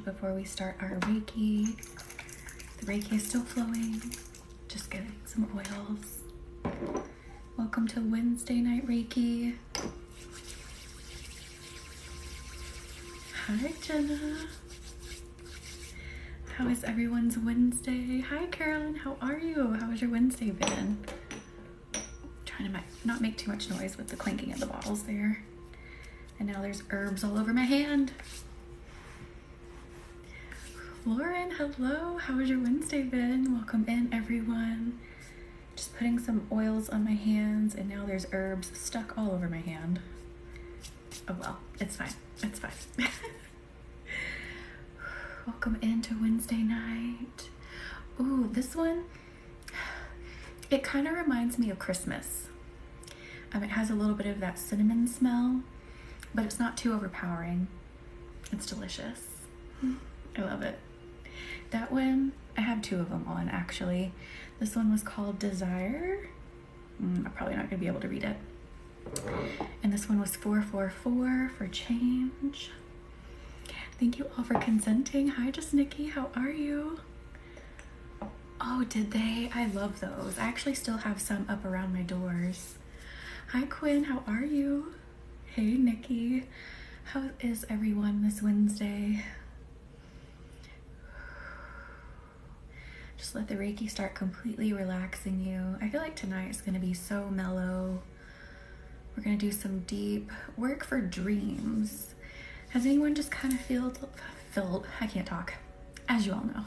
before we start our Reiki. The Reiki is still flowing. Just getting some oils. Welcome to Wednesday night Reiki. Hi, Jenna. How is everyone's Wednesday? Hi, Carolyn. How are you? How has your Wednesday been? Trying to not make too much noise with the clinking of the bottles there. And now there's herbs all over my hand. Lauren, hello. How has your Wednesday been? Welcome in, everyone. Just putting some oils on my hands, and now there's herbs stuck all over my hand. Oh well, it's fine. It's fine. Welcome into Wednesday night. Ooh, this one, it kind of reminds me of Christmas. It has a little bit of that cinnamon smell, but it's not too overpowering. It's delicious. I love it. That one, I have two of them on actually. This one was called Desire. I'm probably not gonna be able to read it. And this one was 444 for change. Thank you all for consenting. Hi, just Nikki, how are you? Oh, did they? I love those. I actually still have some up around my doors. Hi, Quinn, how are you? Hey, Nikki. How is everyone this Wednesday? Just let the Reiki start completely relaxing you. I feel like tonight is going to be so mellow. We're going to do some deep work for dreams. Has anyone just kind of felt, I can't talk, as you all know.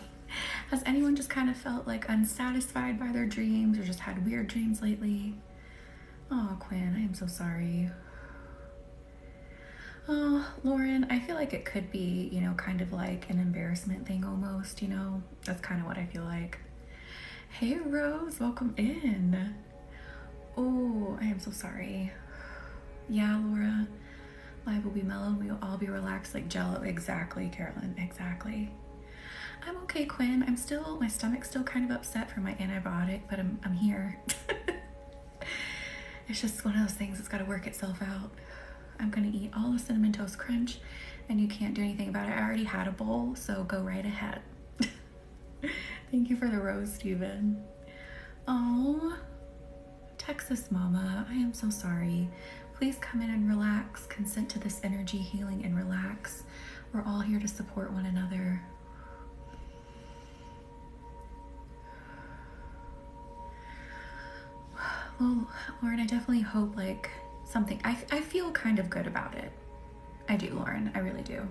Has anyone just kind of felt like unsatisfied by their dreams or just had weird dreams lately? Oh, Quinn, I am so sorry. Oh, Lauren, I feel like it could be, kind of like an embarrassment thing almost, That's kind of what I feel like. Hey, Rose, welcome in. Oh, I am so sorry. Yeah, Laura, life will be mellow and we will all be relaxed like jello. Exactly, Carolyn, exactly. I'm okay, Quinn. My stomach's still kind of upset from my antibiotic, but I'm here. It's just one of those things that's got to work itself out. I'm gonna eat all the Cinnamon Toast Crunch and you can't do anything about it. I already had a bowl, so go right ahead. Thank you for the rose, Steven. Oh, Texas Mama, I am so sorry. Please come in and relax. Consent to this energy healing and relax. We're all here to support one another. Well, Lauren, I definitely hope something, I feel kind of good about it. I do, Lauren, I really do.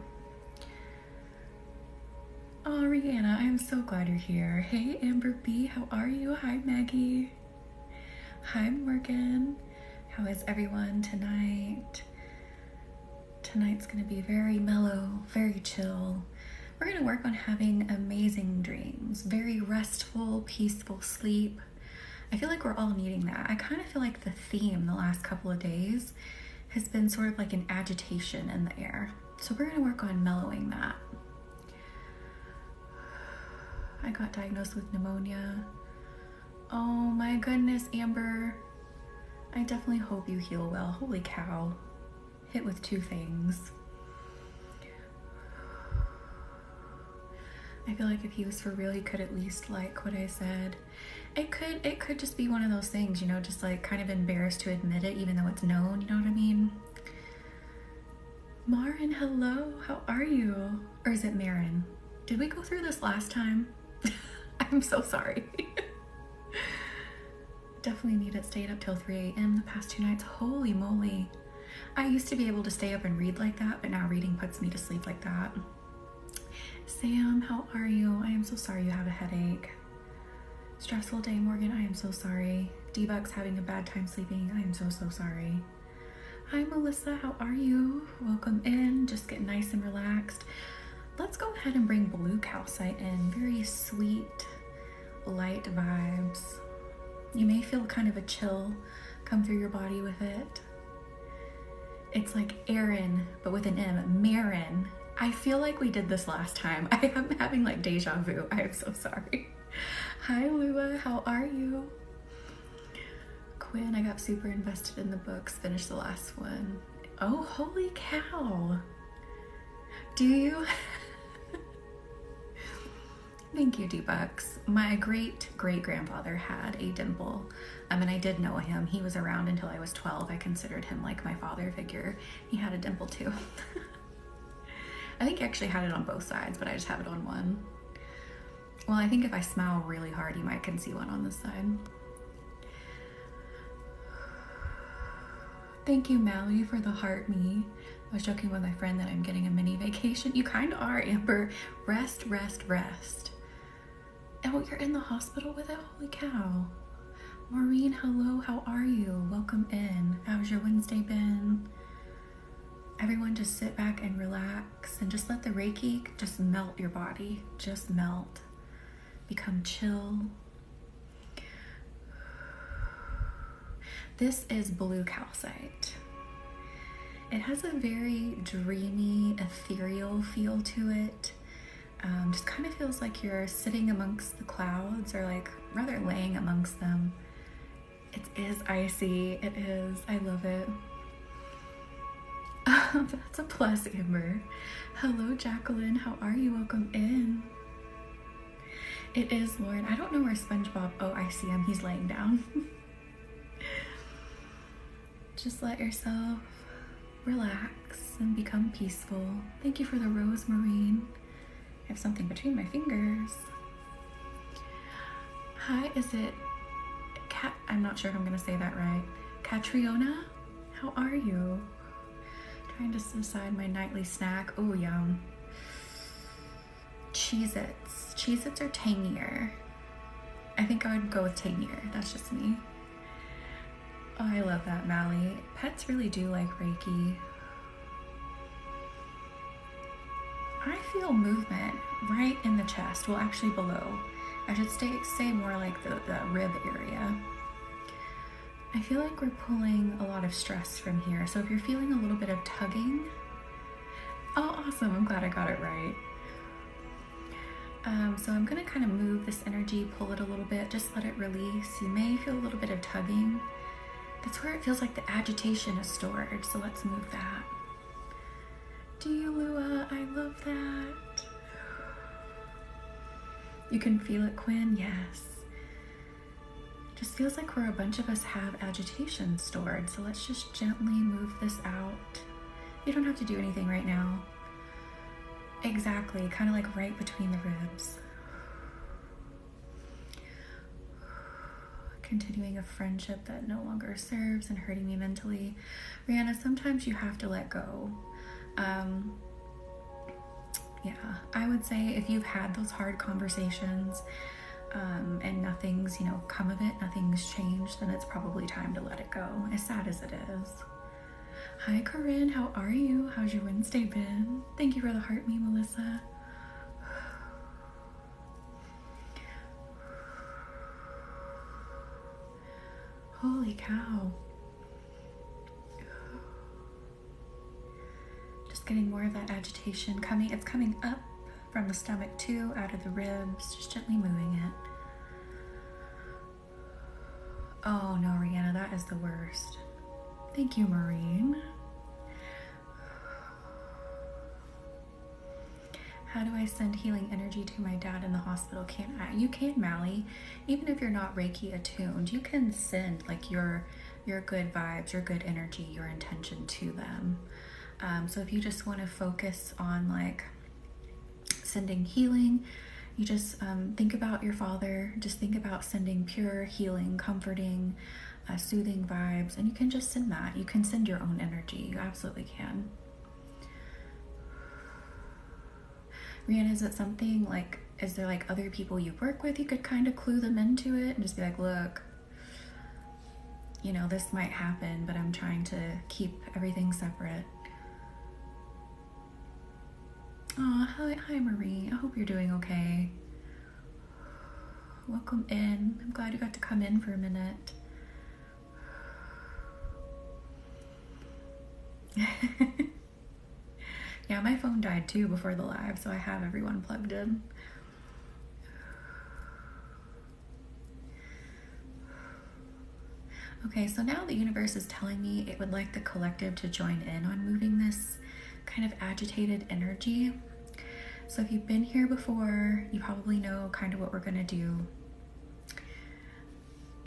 Oh, Rihanna, I'm so glad you're here. Hey, Amber B, how are you? Hi, Maggie. Hi, Morgan. How is everyone tonight? Tonight's gonna be very mellow, very chill. We're gonna work on having amazing dreams, very restful, peaceful sleep. I feel like we're all needing that. I kind of feel like the theme the last couple of days has been sort of like an agitation in the air. So we're gonna work on mellowing that. I got diagnosed with pneumonia. Oh my goodness, Amber. I definitely hope you heal well. Holy cow. Hit with two things. I feel like if he was for real, he could at least like what I said. It could just be one of those things, just like kind of embarrassed to admit it, even though it's known, you know what I mean? Marin, hello, how are you? Or is it Marin? Did we go through this last time? I'm so sorry. Definitely need it. Stayed up till 3 a.m. the past 2 nights. Holy moly. I used to be able to stay up and read like that, but now reading puts me to sleep like that. Sam, how are you? I am so sorry you have a headache. Stressful day, Morgan. I am so sorry. D-Buck's having a bad time sleeping. I am so sorry. Hi, Melissa. How are you? Welcome in. Just get nice and relaxed. Let's go ahead and bring blue calcite in. Very sweet, light vibes. You may feel kind of a chill come through your body with it. It's like Aaron, but with an M. Marin. I feel like we did this last time. I am having like deja vu. I am so sorry. Hi, Lua. How are you? Quinn, I got super invested in the books. Finished the last one. Oh, holy cow. Do you? Thank you, D-Bucks. My great-great-grandfather had a dimple. And I did know him. He was around until I was 12. I considered him like my father figure. He had a dimple too. I think he actually had it on both sides, but I just have it on one. Well, I think if I smile really hard, you might can see one on this side. Thank you, Mally, for the heart me. I was joking with my friend that I'm getting a mini vacation. You kind of are, Amber. Rest, rest, rest. Oh, you're in the hospital with it? Holy cow. Maureen, hello, how are you? Welcome in. How's your Wednesday been? Everyone just sit back and relax and just let the Reiki just melt your body. Just melt. Become chill. This is blue calcite. It has a very dreamy, ethereal feel to it. Just kind of feels like you're sitting amongst the clouds, or like rather laying amongst them. It is icy. It is. I love it. That's a plus, Amber. Hello, Jacqueline. How are you? Welcome in. It is Lauren. I don't know where SpongeBob. Oh, I see him. He's laying down. Just let yourself relax and become peaceful. Thank you for the rose, Marine. I have something between my fingers. Hi, is it Cat? I'm not sure if I'm gonna say that right. Catriona, how are you? Trying to decide my nightly snack. Oh, yum. Cheez-Its. Cheez-Its are tangier. I think I would go with tangier. That's just me. Oh, I love that, Mally. Pets really do like Reiki. I feel movement right in the chest. Well, actually below. I should say more like the rib area. I feel like we're pulling a lot of stress from here. So if you're feeling a little bit of tugging, oh, awesome. I'm glad I got it right. So I'm gonna kind of move this energy, pull it a little bit, just let it release. You may feel a little bit of tugging. That's where it feels like the agitation is stored. So let's move that. Do you, Lua? I love that. You can feel it, Quinn? Yes. Just feels like where a bunch of us have agitation stored. So let's just gently move this out. You don't have to do anything right now. Exactly, kind of like right between the ribs. Continuing a friendship that no longer serves and hurting me mentally. Rihanna, sometimes you have to let go. Yeah, I would say if you've had those hard conversations and nothing's, come of it, nothing's changed, then it's probably time to let it go, as sad as it is. Hi, Corinne, how are you? How's your Wednesday been? Thank you for the heart me, Melissa. Holy cow. Just getting more of that agitation coming. It's coming up from the stomach too, out of the ribs, just gently moving it. Oh no, Rihanna, that is the worst. Thank you, Maureen. How do I send healing energy to my dad in the hospital? Can't I? You can, Mally. Even if you're not Reiki attuned, you can send like your good vibes, your good energy, your intention to them. So if you just want to focus on like sending healing, you just think about your father. Just think about sending pure healing, comforting, soothing vibes, and you can just send that. You can send your own energy. You absolutely can. Rihanna, is it something like, is there like other people you work with you could kind of clue them into it and just be like, look, this might happen, but I'm trying to keep everything separate. Oh, hi Marie. I hope you're doing okay. Welcome in. I'm glad you got to come in for a minute. Yeah, my phone died too before the live, so I have everyone plugged in. Okay, so now the universe is telling me it would like the collective to join in on moving this kind of agitated energy. So if you've been here before, you probably know kind of what we're gonna do.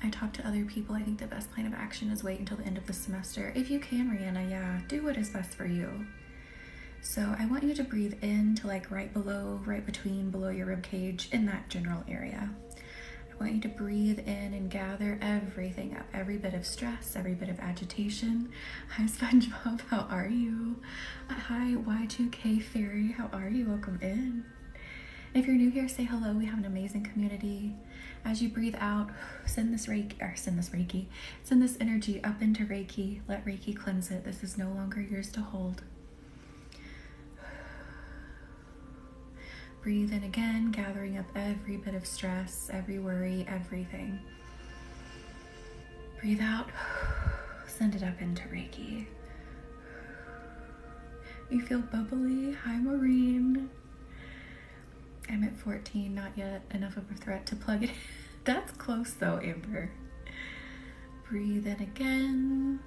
I talk to other people. I think the best plan of action is wait until the end of the semester. If you can, Rihanna, yeah, do what is best for you. So I want you to breathe in to like right below your rib cage, in that general area. I want you to breathe in and gather everything up, every bit of stress, every bit of agitation. Hi, SpongeBob, how are you? Hi, Y2K Fairy, how are you? Welcome in. If you're new here, say hello. We have an amazing community. As you breathe out, send this energy up into Reiki. Let Reiki cleanse it. This is no longer yours to hold. Breathe in again, gathering up every bit of stress, every worry, everything. Breathe out, send it up into Reiki. You feel bubbly? Hi, Maureen. I'm at 14, not yet enough of a threat to plug it in. That's close though, Amber. Breathe in again.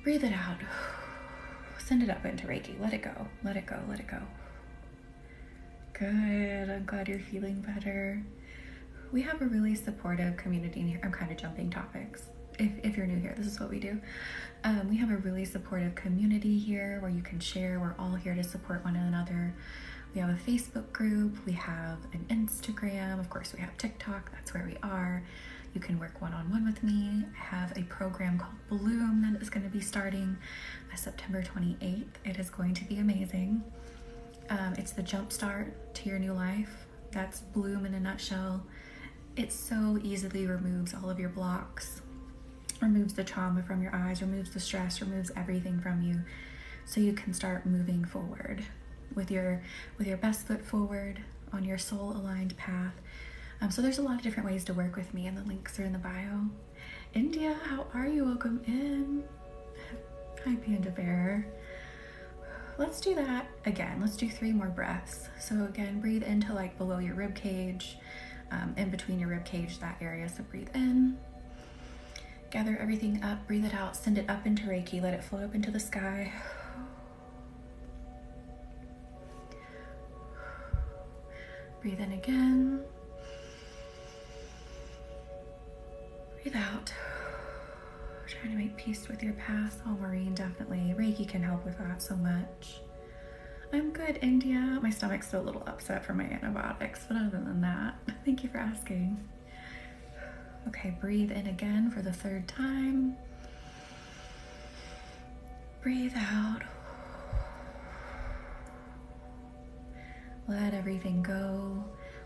Breathe it out. Send it up into Reiki. Let it go, let it go, let it go. Good, I'm glad you're feeling better. We have a really supportive community in here. I'm kind of jumping topics. If you're new here, this is what we do. We have a really supportive community here where you can share. We're all here to support one another. We have a Facebook group. We have an Instagram. Of course, we have TikTok. That's where we are. You can work one-on-one with me. I have a program called Bloom that is going to be starting September 28th. It is going to be amazing. It's the jump start to your new life. That's Bloom in a nutshell. It so easily removes all of your blocks, removes the trauma from your eyes, removes the stress, removes everything from you, so you can start moving forward with your best foot forward on your soul aligned path. So there's a lot of different ways to work with me, and the links are in the bio. India, how are you? Welcome in. Hi, Panda Bear. Let's do that again. Let's do 3 more breaths. So again, breathe into like below your rib cage, in between your rib cage, that area. So breathe in, gather everything up, breathe it out, send it up into Reiki, let it float up into the sky. Breathe in again, breathe out. Trying to make peace with your past. Oh, Maureen, definitely. Reiki can help with that so much. I'm good, India. My stomach's still a little upset from my antibiotics, but other than that, thank you for asking. Okay, breathe in again for the 3rd time. Breathe out. Let everything go.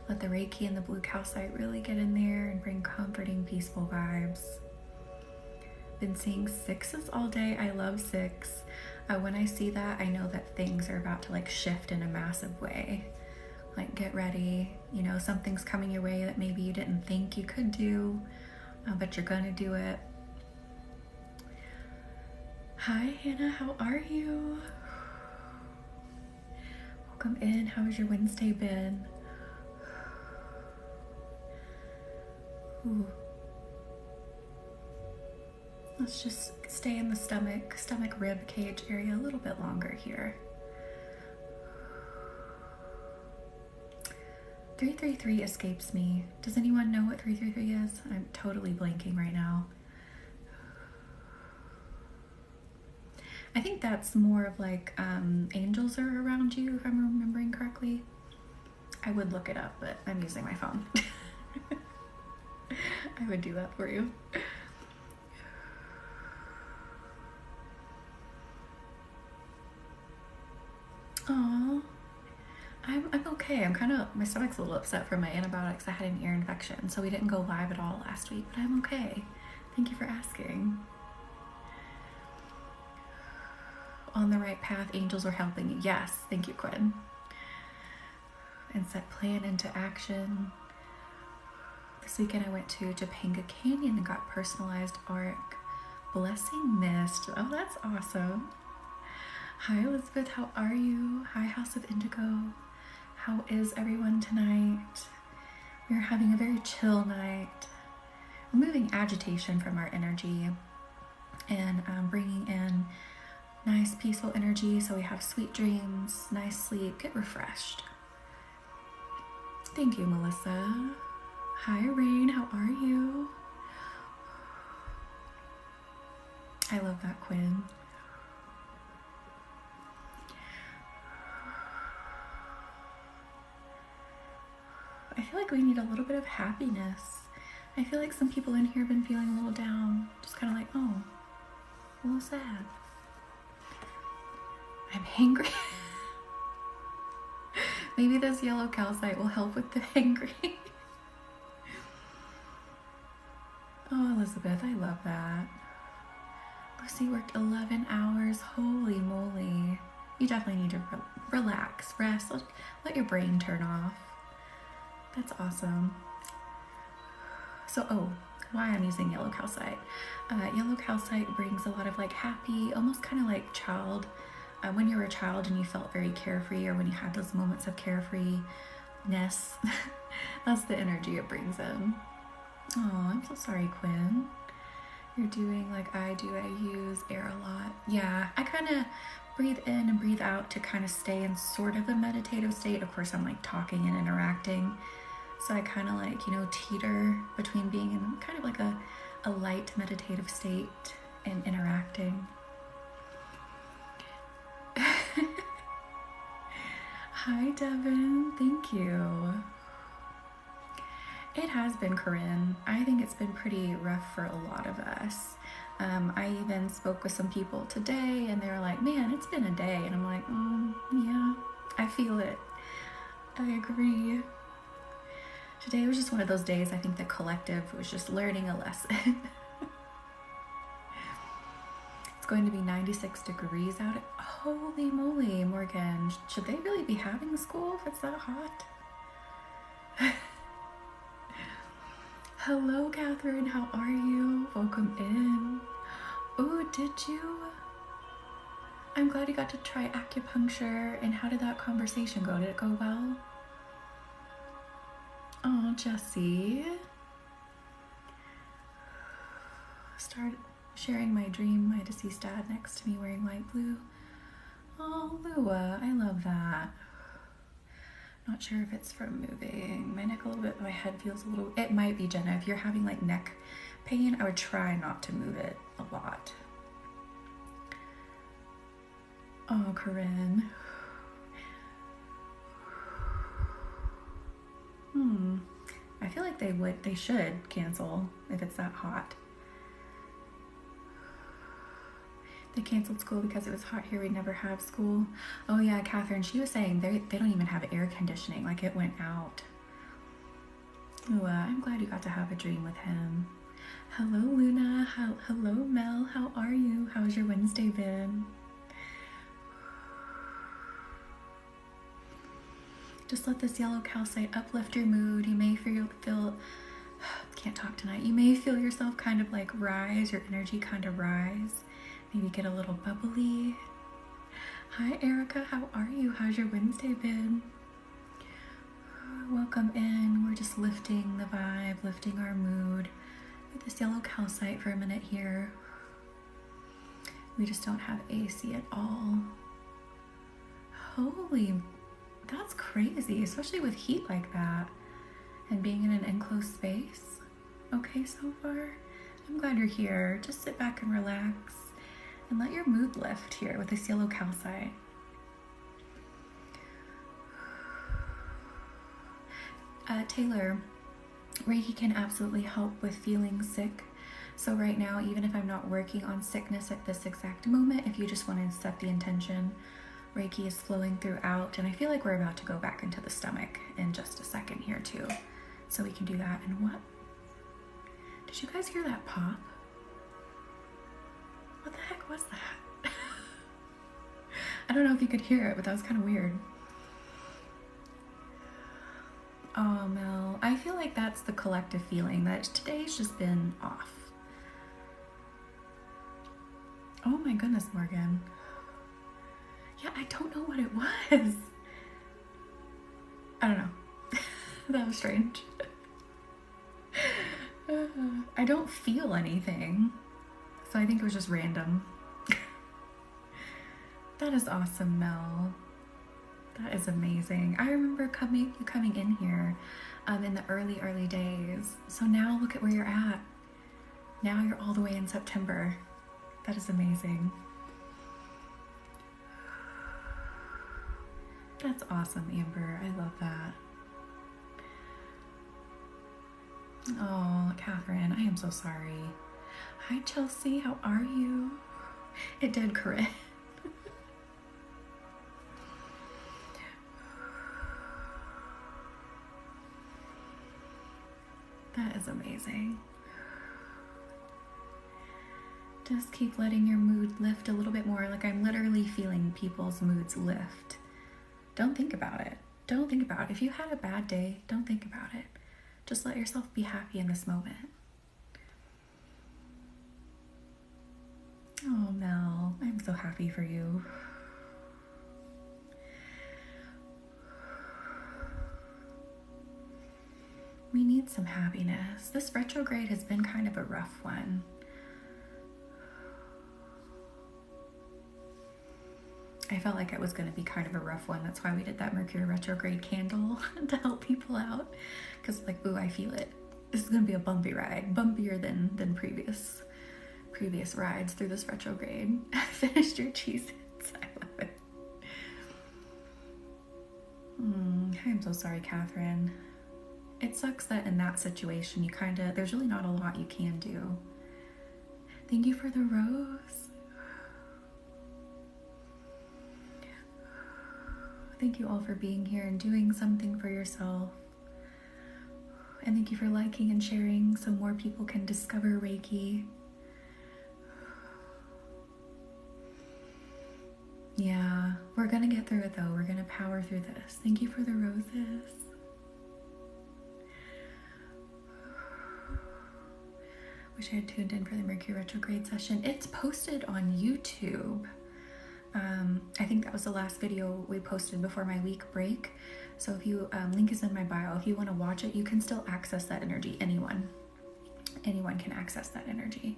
Let the Reiki and the blue calcite really get in there and bring comforting, peaceful vibes. Been seeing 6s all day. I love 6. When I see that, I know that things are about to like shift in a massive way. Like, get ready. You know, something's coming your way that maybe you didn't think you could do, but you're gonna do it. Hi, Hannah, how are you? Welcome in. How has your Wednesday been? Ooh. Let's just stay in the stomach rib cage area a little bit longer here. 333 escapes me. Does anyone know what 333 is? I'm totally blanking right now. I think that's more of like angels are around you, if I'm remembering correctly. I would look it up, but I'm using my phone. I would do that for you. Aw, I'm okay. My stomach's a little upset from my antibiotics. I had an ear infection, so we didn't go live at all last week, but I'm okay. Thank you for asking. On the right path, angels are helping you. Yes, thank you, Quinn. And set plan into action. This weekend I went to Topanga Canyon and got personalized art. Blessing Mist. Oh, that's awesome. Hi, Elizabeth. How are you? Hi, House of Indigo. How is everyone tonight? We're having a very chill night. Removing agitation from our energy and bringing in nice peaceful energy so we have sweet dreams, nice sleep, get refreshed. Thank you, Melissa. Hi, Rain, how are you? I love that, Quinn. I feel like we need a little bit of happiness. I feel like some people in here have been feeling a little down, just kind of like, oh, a little sad. I'm hangry. Maybe this yellow calcite will help with the hangry. Oh, Elizabeth, I love that. Lucy worked 11 hours. Holy moly. You definitely need to relax, rest, let your brain turn off. That's awesome. So, why I'm using yellow calcite. Yellow calcite brings a lot of like happy, almost kind of like child, when you were a child and you felt very carefree, or when you had those moments of carefreeness, that's the energy it brings in. Oh, I'm so sorry, Quinn. You're doing like I do. I use air a lot. Yeah, I kind of breathe in and breathe out to kind of stay in sort of a meditative state. Of course, I'm like talking and interacting. So I kind of like, teeter between being in kind of like a light meditative state and interacting. Hi, Devin. Thank you. It has been, Corinne. I think it's been pretty rough for a lot of us. I even spoke with some people today and they were like, man, it's been a day. And I'm like, yeah, I feel it. I agree. Today was just one of those days. I think the collective was just learning a lesson. It's going to be 96 degrees out. Holy moly, Morgan. Should they really be having school if it's that hot? Hello, Catherine. How are you? Welcome in. Oh, did you? I'm glad you got to try acupuncture. And how did that conversation go? Did it go well? Oh, Jessie. Started sharing my dream, my deceased dad next to me wearing light blue. Oh, Lua, I love that. Not sure if it's from moving my neck a little bit. My head feels a little, it might be, Jenna. If you're having like neck pain, I would try not to move it a lot. Oh, Corinne. I feel like they should cancel if it's that hot. They canceled school because it was hot here. We never have school. Oh yeah, Catherine, she was saying they don't even have air conditioning. Like, it went out. Ooh, I'm glad you got to have a dream with him. Hello, Luna. Hello, Mel. How are you? How's your Wednesday been? Just let this yellow calcite uplift your mood. You may feel can't talk tonight. You may feel yourself kind of like rise, your energy kind of rise. Maybe get a little bubbly. Hi, Erica. How are you? How's your Wednesday been? Welcome in. We're just lifting the vibe, lifting our mood with this yellow calcite for a minute here. We just don't have AC at all. Holy, that's crazy, especially with heat like that and being in an enclosed space. Okay, so far, I'm glad you're here. Just sit back and relax and let your mood lift here with this yellow calcite. Taylor, Reiki can absolutely help with feeling sick. So right now, even if I'm not working on sickness at this exact moment, if you just want to set the intention, Reiki is flowing throughout, and I feel like we're about to go back into the stomach in just a second here too. So we can do that. And what? Did you guys hear that pop? What the heck was that? I don't know if you could hear it, but that was kind of weird. Oh, Mel, I feel like that's the collective feeling that today's just been off. Oh my goodness, Morgan. Yeah, I don't know what it was. I don't know. That was strange. I don't feel anything. So I think it was just random. That is awesome, Mel. That is amazing. I remember you coming in here in the early days. So now look at where you're at. Now you're all the way in September. That is amazing. That's awesome, Amber. I love that. Oh, Catherine, I am so sorry. Hi, Chelsea. How are you? It did, Corinne. That is amazing. Just keep letting your mood lift a little bit more. Like, I'm literally feeling people's moods lift. Don't think about it. Don't think about it. If you had a bad day, don't think about it. Just let yourself be happy in this moment. Oh, Mel, I'm so happy for you. We need some happiness. This retrograde has been kind of a rough one. I felt like it was going to be kind of a rough one. That's why we did that Mercury retrograde candle to help people out. Because like, ooh, I feel it. This is going to be a bumpy ride. Bumpier than previous rides through this retrograde. Finished your Cheez-Its. I love it. I'm so sorry, Catherine. It sucks that in that situation you there's really not a lot you can do. Thank you for the rose. Thank you all for being here and doing something for yourself. And thank you for liking and sharing so more people can discover Reiki. Yeah, we're gonna get through it though. We're gonna power through this. Thank you for the roses. Wish I had tuned in for the Mercury retrograde session. It's posted on YouTube. I think that was the last video we posted before my week break. So if you, link is in my bio. If you want to watch it, you can still access that energy. Anyone can access that energy.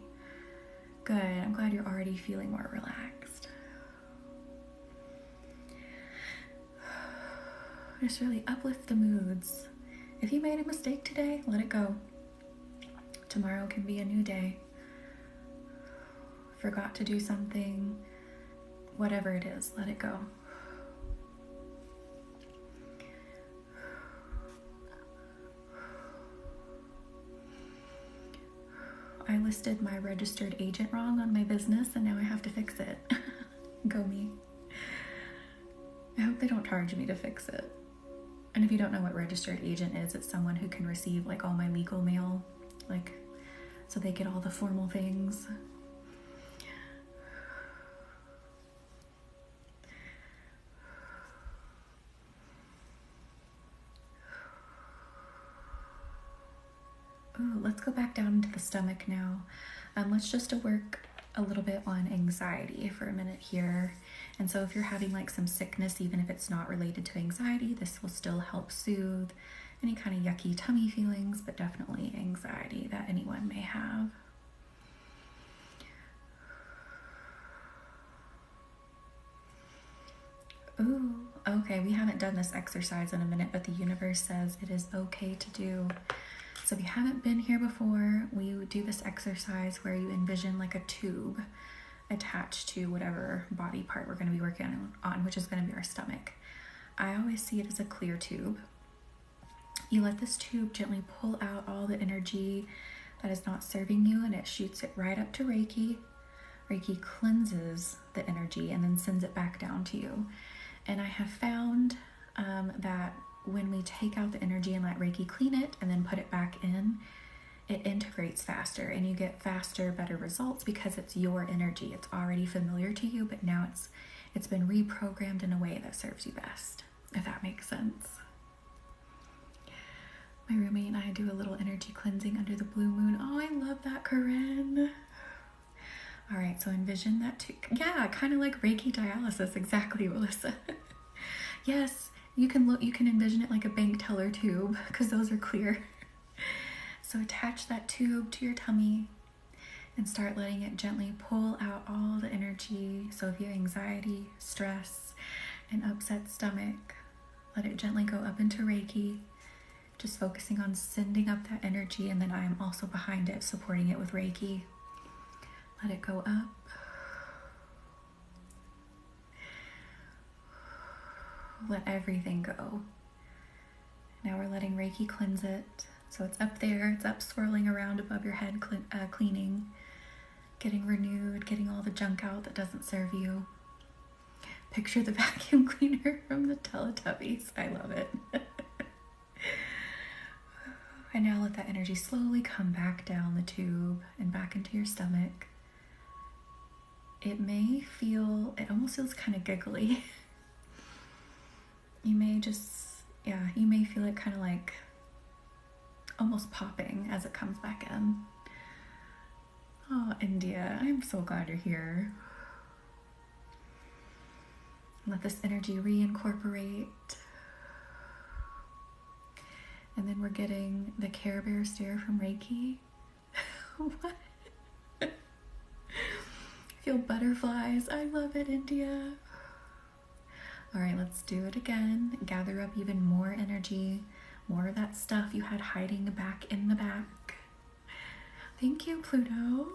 Good. I'm glad you're already feeling more relaxed. Just really uplift the moods. If you made a mistake today, let it go. Tomorrow can be a new day. Forgot to do something, whatever it is, let it go. I listed my registered agent wrong on my business and now I have to fix it. Go me. I hope they don't charge me to fix it. And if you don't know what registered agent is, it's someone who can receive like all my legal mail, like, so they get all the formal things. Ooh, let's go back down into the stomach now. Let's just work a little bit on anxiety for a minute here. And so if you're having like some sickness, even if it's not related to anxiety, this will still help soothe any kind of yucky tummy feelings, but definitely anxiety that anyone may have. Ooh, okay, we haven't done this exercise in a minute, but the universe says it is okay to do. So if you haven't been here before, we do this exercise where you envision like a tube attached to whatever body part we're going to be working on, which is going to be our stomach. I always see it as a clear tube. You let this tube gently pull out all the energy that is not serving you, and it shoots it right up to Reiki. Reiki cleanses the energy and then sends it back down to you. And I have found that when we take out the energy and let Reiki clean it and then put it back in, it integrates faster and you get faster, better results because it's your energy. It's already familiar to you, but now it's been reprogrammed in a way that serves you best, if that makes sense. My roommate and I do a little energy cleansing under the blue moon. Oh, I love that, Corinne. All right, so envision that too. Yeah, kind of like Reiki dialysis, exactly, Melissa. Yes, you can envision it like a bank teller tube because those are clear. So attach that tube to your tummy and start letting it gently pull out all the energy. So if you have anxiety, stress, an upset stomach, let it gently go up into Reiki, just focusing on sending up that energy, and then I am also behind it, supporting it with Reiki. Let it go up. Let everything go. Now we're letting Reiki cleanse it. So it's up there, it's up swirling around above your head, cleaning, getting renewed, getting all the junk out that doesn't serve you. Picture the vacuum cleaner from the Teletubbies. I love it. And now let that energy slowly come back down the tube and back into your stomach. It almost feels kind of giggly. You may feel it kind of like almost popping as it comes back in. Oh, India, I'm so glad you're here. Let this energy reincorporate. And then we're getting the Care Bear stare from Reiki. What? Feel butterflies. I love it, India. All right, let's do it again. Gather up even more energy, more of that stuff you had hiding back in the back. Thank you, Pluto.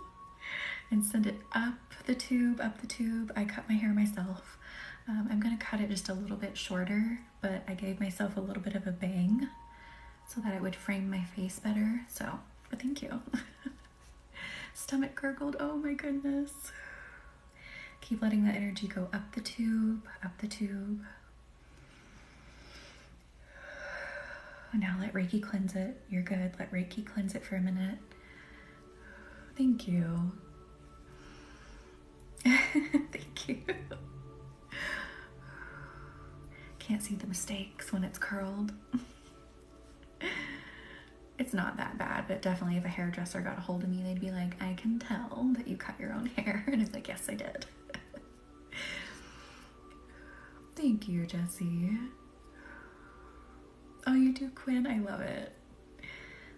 And send it up the tube, up the tube. I cut my hair myself. I'm gonna cut it just a little bit shorter, but I gave myself a little bit of a bang so that it would frame my face better. But thank you. Stomach gurgled, oh my goodness. Keep letting that energy go up the tube, up the tube. Now let Reiki cleanse it. You're good. Let Reiki cleanse it for a minute. Thank you. Thank you. Can't see the mistakes when it's curled. It's not that bad, but definitely if a hairdresser got a hold of me, they'd be like, I can tell that you cut your own hair. And it's like, yes, I did. Thank you, Jessie. Oh, you do, Quinn? I love it.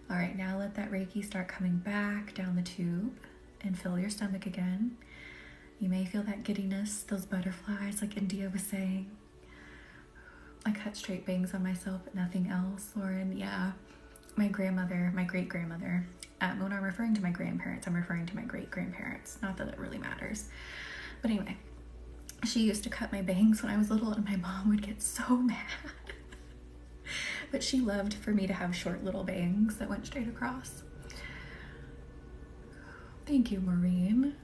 All right, now let that Reiki start coming back down the tube and fill your stomach again. You may feel that giddiness, those butterflies like India was saying. I cut straight bangs on myself, but nothing else, Lauren. Yeah, my grandmother, my great-grandmother. When I'm referring to my grandparents, I'm referring to my great-grandparents. Not that it really matters. But anyway, she used to cut my bangs when I was little, and my mom would get so mad. But she loved for me to have short little bangs that went straight across. Thank you, Maureen.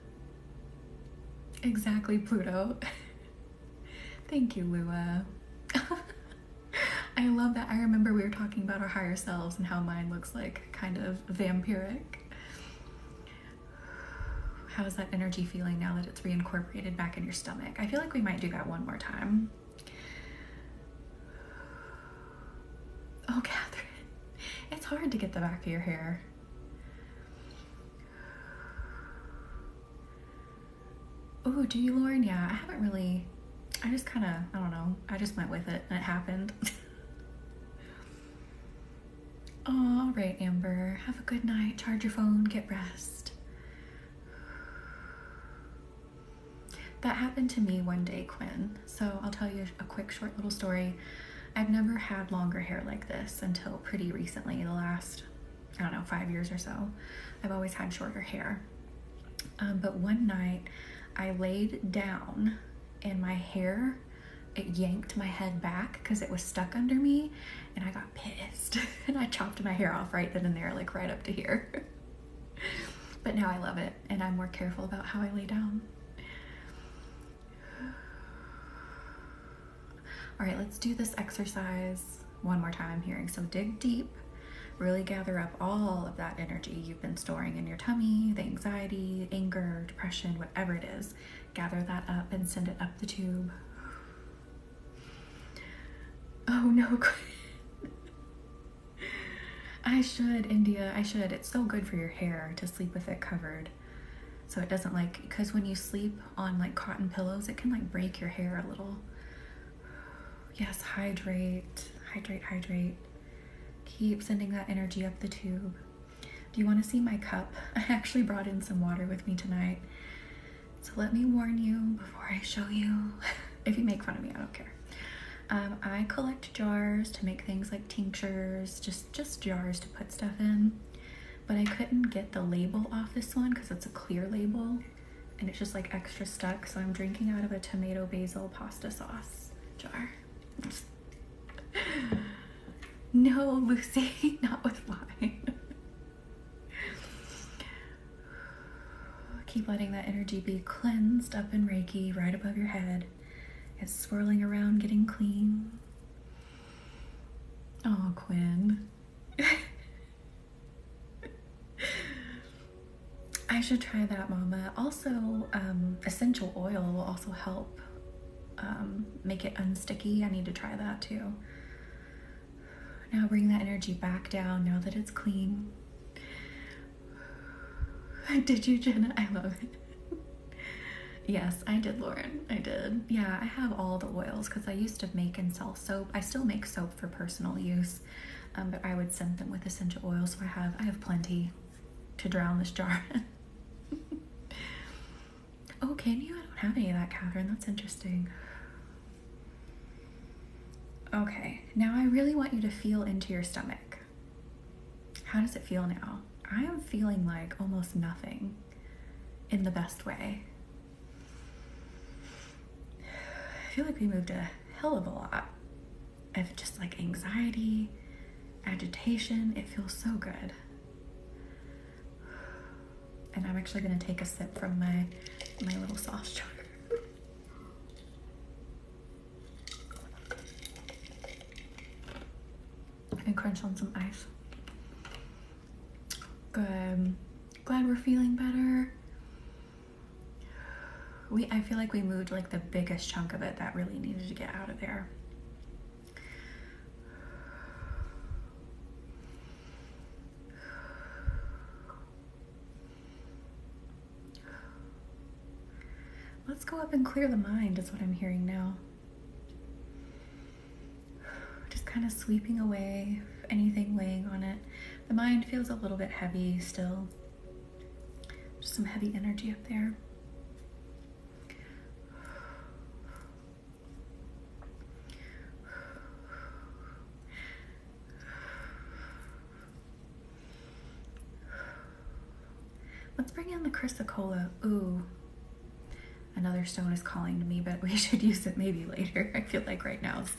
Exactly, Pluto. Thank you, Lua. I love that. I remember we were talking about our higher selves and how mine looks like kind of vampiric. How's that energy feeling now that it's reincorporated back in your stomach? I feel like we might do that one more time. Oh, Catherine, it's hard to get the back of your hair. Oh, do you, Lauren? Yeah, I haven't really, I just kind of, I don't know, I just went with it and it happened. All right, Amber, have a good night, charge your phone, get rest. That happened to me one day, Quinn. So I'll tell you a quick short little story. I've never had longer hair like this until pretty recently, the last, I don't know, 5 years or so. I've always had shorter hair. But one night I laid down and my hair, it yanked my head back because it was stuck under me, and I got pissed and I chopped my hair off right then and there, like right up to here. But now I love it and I'm more careful about how I lay down. All right, let's do this exercise one more time, I'm hearing. So dig deep, really gather up all of that energy you've been storing in your tummy, the anxiety, anger, depression, whatever it is. Gather that up and send it up the tube. Oh no, I should, India, I should. It's so good for your hair to sleep with it covered. So it doesn't like, because when you sleep on like cotton pillows, it can like break your hair a little. Yes, hydrate, hydrate, hydrate. Keep sending that energy up the tube. Do you want to see my cup? I actually brought in some water with me tonight. So let me warn you before I show you. If you make fun of me, I don't care. I collect jars to make things like tinctures, just jars to put stuff in. But I couldn't get the label off this one because it's a clear label and it's just like extra stuck. So I'm drinking out of a tomato basil pasta sauce jar. No, Lucy, not with wine. Keep letting that energy be cleansed up in Reiki right above your head. It's swirling around, getting clean. Oh, Quinn. I should try that, Mama. Also, essential oil will also help make it unsticky. I need to try that too. Now bring that energy back down now that it's clean. Did you, Jenna? I love it. Yes, I did, Lauren. I did. Yeah, I have all the oils because I used to make and sell soap. I still make soap for personal use, but I would scent them with essential oils. So I have plenty to drown this jar. Oh, can you? I don't have any of that, Catherine. That's interesting. Okay, now I really want you to feel into your stomach. How does it feel now? I am feeling like almost nothing in the best way. I feel like we moved a hell of a lot of just like anxiety, agitation. It feels so good. And I'm actually gonna take a sip from my little sauce jar. And crunch on some ice. Good. Glad we're feeling better. I feel like we moved like the biggest chunk of it that really needed to get out of there. Let's go up and clear the mind is what I'm hearing now. Just kind of sweeping away anything weighing on it. The mind feels a little bit heavy still. Just some heavy energy up there. Let's bring in the chrysocolla. Ooh. Another stone is calling to me, but we should use it maybe later. I feel like right now is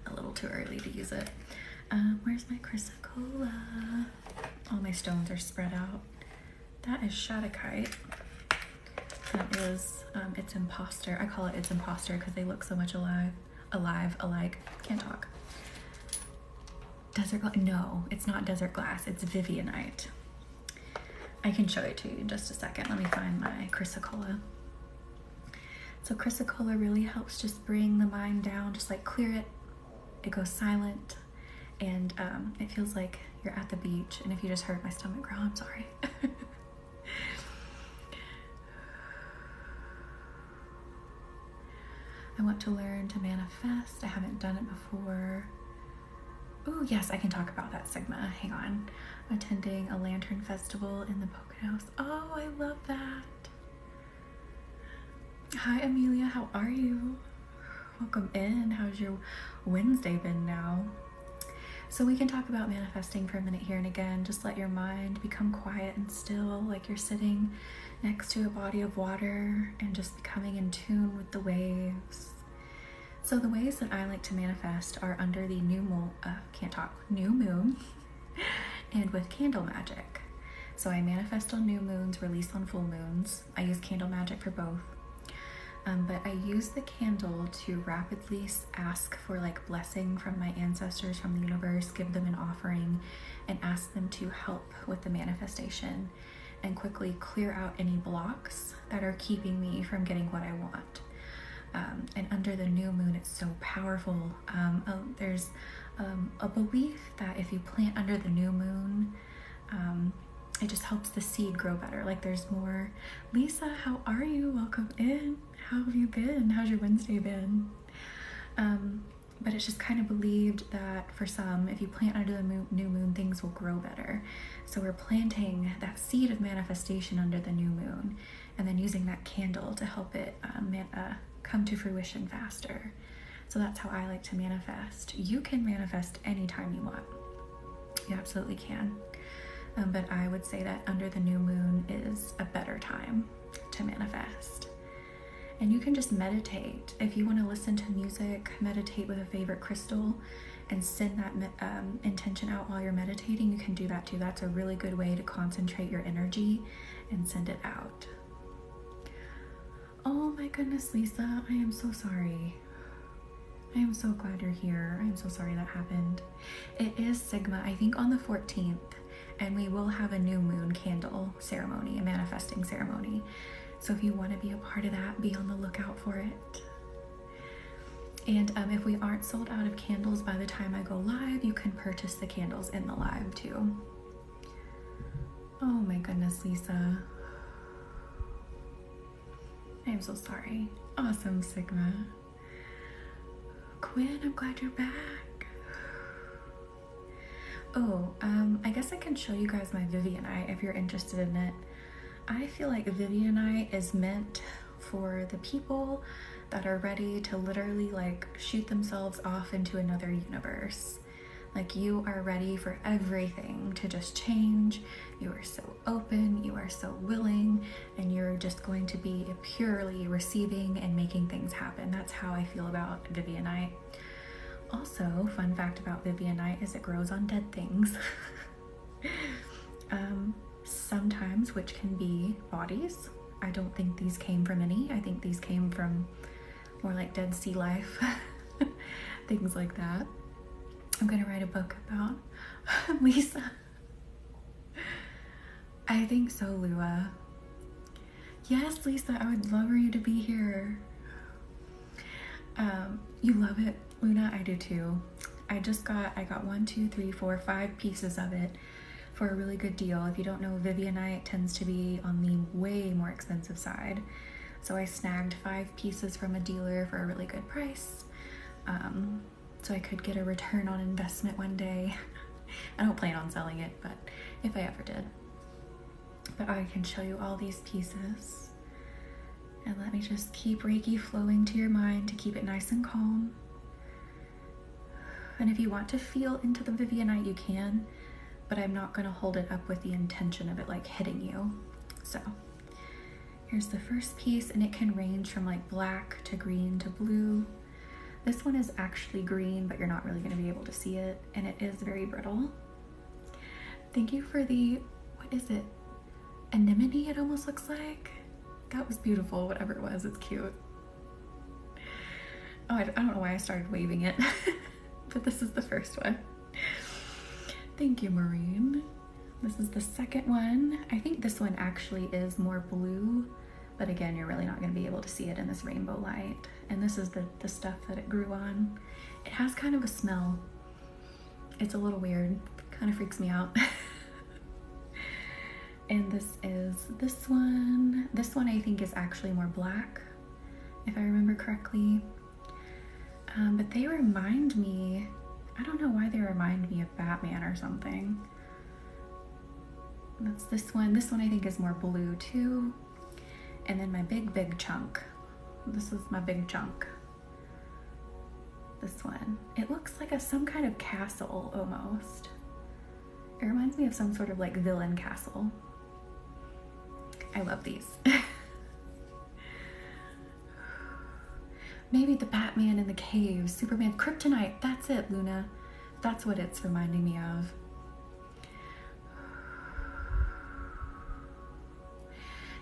a little too early to use it. Where's my chrysocolla? All my stones are spread out. That is Shatakite. That is, it's imposter. I call it it's imposter because they look so much alike. Can't talk. Desert glass? No, it's not desert glass. It's Vivianite. I can show it to you in just a second. Let me find my chrysocolla. So chrysocolla really helps just bring the mind down, just like clear it. It goes silent, and it feels like you're at the beach. And if you just heard my stomach growl, I'm sorry. I want to learn to manifest. I haven't done it before. Oh yes, I can talk about that, Sigma. Hang on. Attending a lantern festival in the Poconos. Oh, I love that. Hi, Amelia. How are you? Welcome in. How's your Wednesday been now? So we can talk about manifesting for a minute here and again. Just let your mind become quiet and still, like you're sitting next to a body of water and just becoming in tune with the waves. So the ways that I like to manifest are under the new moon and with candle magic. So I manifest on new moons, release on full moons. I use candle magic for both. But I use the candle to rapidly ask for like blessing from my ancestors, from the universe, give them an offering and ask them to help with the manifestation and quickly clear out any blocks that are keeping me from getting what I want. And under the new moon, it's so powerful. There's a belief that if you plant under the new moon, it just helps the seed grow better. Like there's more. Lisa, how are you? Welcome in. How have you been? How's your Wednesday been? but it's just kind of believed that for some, if you plant under the new moon, things will grow better. So we're planting that seed of manifestation under the new moon, and then using that candle to help it come to fruition faster. So that's how I like to manifest. You can manifest anytime you want. You absolutely can. But I would say that under the new moon is a better time to manifest. And you can just meditate. If you want to listen to music, meditate with a favorite crystal, and send that intention out while you're meditating, you can do that too. That's a really good way to concentrate your energy and send it out. Oh my goodness, Lisa, I am so sorry. I am so glad you're here. I am so sorry that happened. It is Sigma, I think on the 14th, and we will have a new moon candle ceremony, a manifesting ceremony. So if you want to be a part of that, be on the lookout for it. And if we aren't sold out of candles by the time I go live, you can purchase the candles in the live too. Oh my goodness, Lisa. I am so sorry. Awesome, Sigma. Quinn, I'm glad you're back. Oh, I guess I can show you guys my Vivianite if you're interested in it. I feel like Vivianite is meant for the people that are ready to literally like shoot themselves off into another universe. Like you are ready for everything to just change. You are so open, you are so willing, and you're just going to be purely receiving and making things happen. That's how I feel about Vivianite. Also, fun fact about Vivianite is it grows on dead things. Sometimes, which can be bodies. I don't think these came from any. I think these came from more like dead sea life, things like that. I'm gonna write a book about Lisa. I think so, Lua. Yes, Lisa, I would love for you to be here. You love it, Luna? I do too. I got 1, 2, 3, 4, 5 pieces of it for a really good deal. If you don't know, Vivianite tends to be on the way more expensive side. So I snagged 5 pieces from a dealer for a really good price. So I could get a return on investment one day. I don't plan on selling it, but if I ever did. But I can show you all these pieces. And let me just keep Reiki flowing to your mind to keep it nice and calm. And if you want to feel into the Vivianite, you can, but I'm not gonna hold it up with the intention of it like hitting you. So here's the first piece, and it can range from like black to green to blue. This one is actually green, but you're not really gonna be able to see it, and it is very brittle. Thank you for the, what is it? Anemone, it almost looks like. That was beautiful, whatever it was, it's cute. Oh, I don't know why I started waving it, but this is the first one. Thank you, Maureen. This is the second one. I think this one actually is more blue, but again, you're really not gonna be able to see it in this rainbow light. And this is the stuff that it grew on. It has kind of a smell. It's a little weird, kind of freaks me out. And this is this one. This one I think is actually more black, if I remember correctly. But they remind me, I don't know why they remind me of Batman or something. That's this one. This one I think is more blue too. And then my big chunk. This is my big chunk. This one. It looks like some kind of castle almost. It reminds me of some sort of like villain castle. I love these. Maybe the Batman in the cave, Superman, Kryptonite. That's it, Luna. That's what it's reminding me of.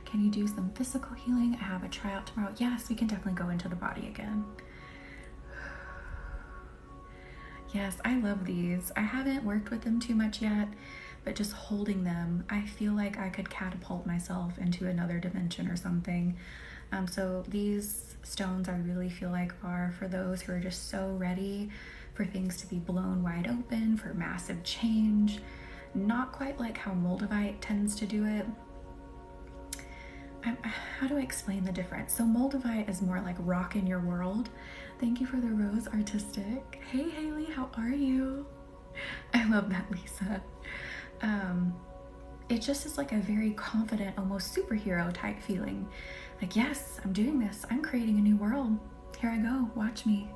Can you do some physical healing? I have a tryout tomorrow. Yes, we can definitely go into the body again. Yes, I love these. I haven't worked with them too much yet, but just holding them, I feel like I could catapult myself into another dimension or something. So these stones I really feel like are for those who are just so ready for things to be blown wide open, for massive change. Not quite like how Moldavite tends to do it. how do I explain the difference? So Moldavite is more like rock in your world. Thank you for the rose, artistic. Hey Haley, how are you? I love that, Lisa. It just is like a very confident, almost superhero type feeling. Like, yes, I'm doing this. I'm creating a new world. Here I go. Watch me.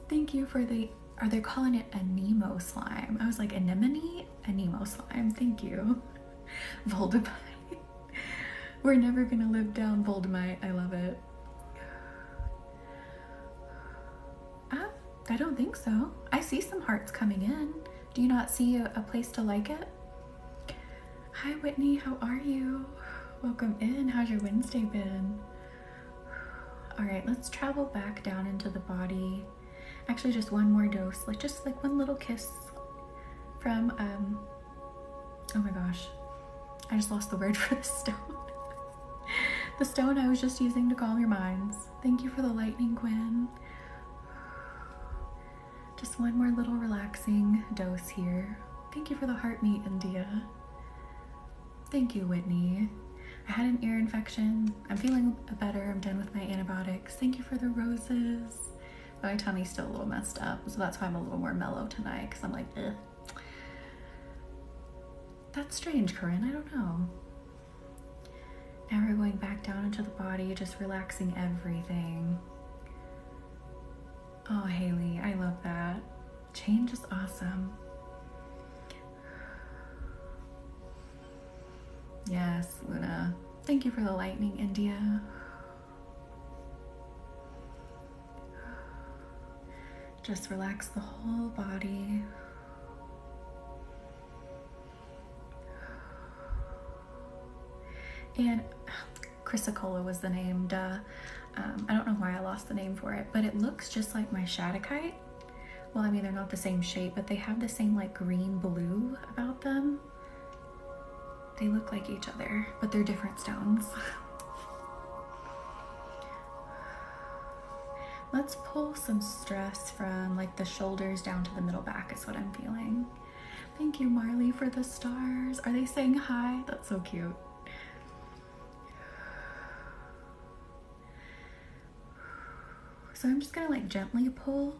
Thank you for the, are they calling it a Nemo slime? I was like, anemone? A Nemo slime. Thank you. Voldemite. We're never gonna live down Voldemite. I love it. I don't think so. I see some hearts coming in. Do you not see a place to like it? Hi Whitney, how are you? Welcome in. How's your Wednesday been? All right, let's travel back down into the body. Actually, just one more dose, like just like one little kiss from, oh my gosh, I just lost the word for the stone. The stone I was just using to calm your minds. Thank you for the lightning, Gwen. Just one more little relaxing dose here. Thank you for the heart meat, India. Thank you, Whitney. I had an ear infection. I'm feeling better. I'm done with my antibiotics. Thank you for the roses. My tummy's still a little messed up, so that's why I'm a little more mellow tonight, because I'm like, ugh. That's strange, Corinne. I don't know. Now we're going back down into the body, just relaxing everything. Oh, Haley, I love that. Change is awesome. Yes, Luna. Thank you for the lightning, India. Just relax the whole body. And chrysocolla was the name, duh. I don't know why I lost the name for it, but it looks just like my shadakite. Well, I mean, they're not the same shape, but they have the same like green blue about them. They look like each other, but they're different stones. Let's pull some stress from like the shoulders down to the middle back is what I'm feeling. Thank you, Marley, for the stars. Are they saying hi? That's so cute. So I'm just gonna like gently pull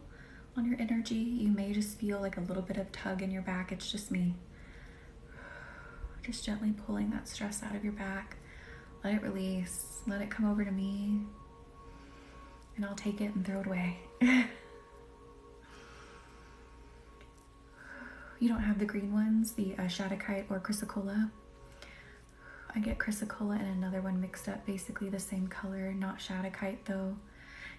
on your energy. You may just feel like a little bit of tug in your back. It's just me. Just gently pulling that stress out of your back. Let it release. Let it come over to me. And I'll take it and throw it away. You don't have the green ones, the shadakite or chrysocolla. I get chrysocolla and another one mixed up, basically the same color, not shadakite though.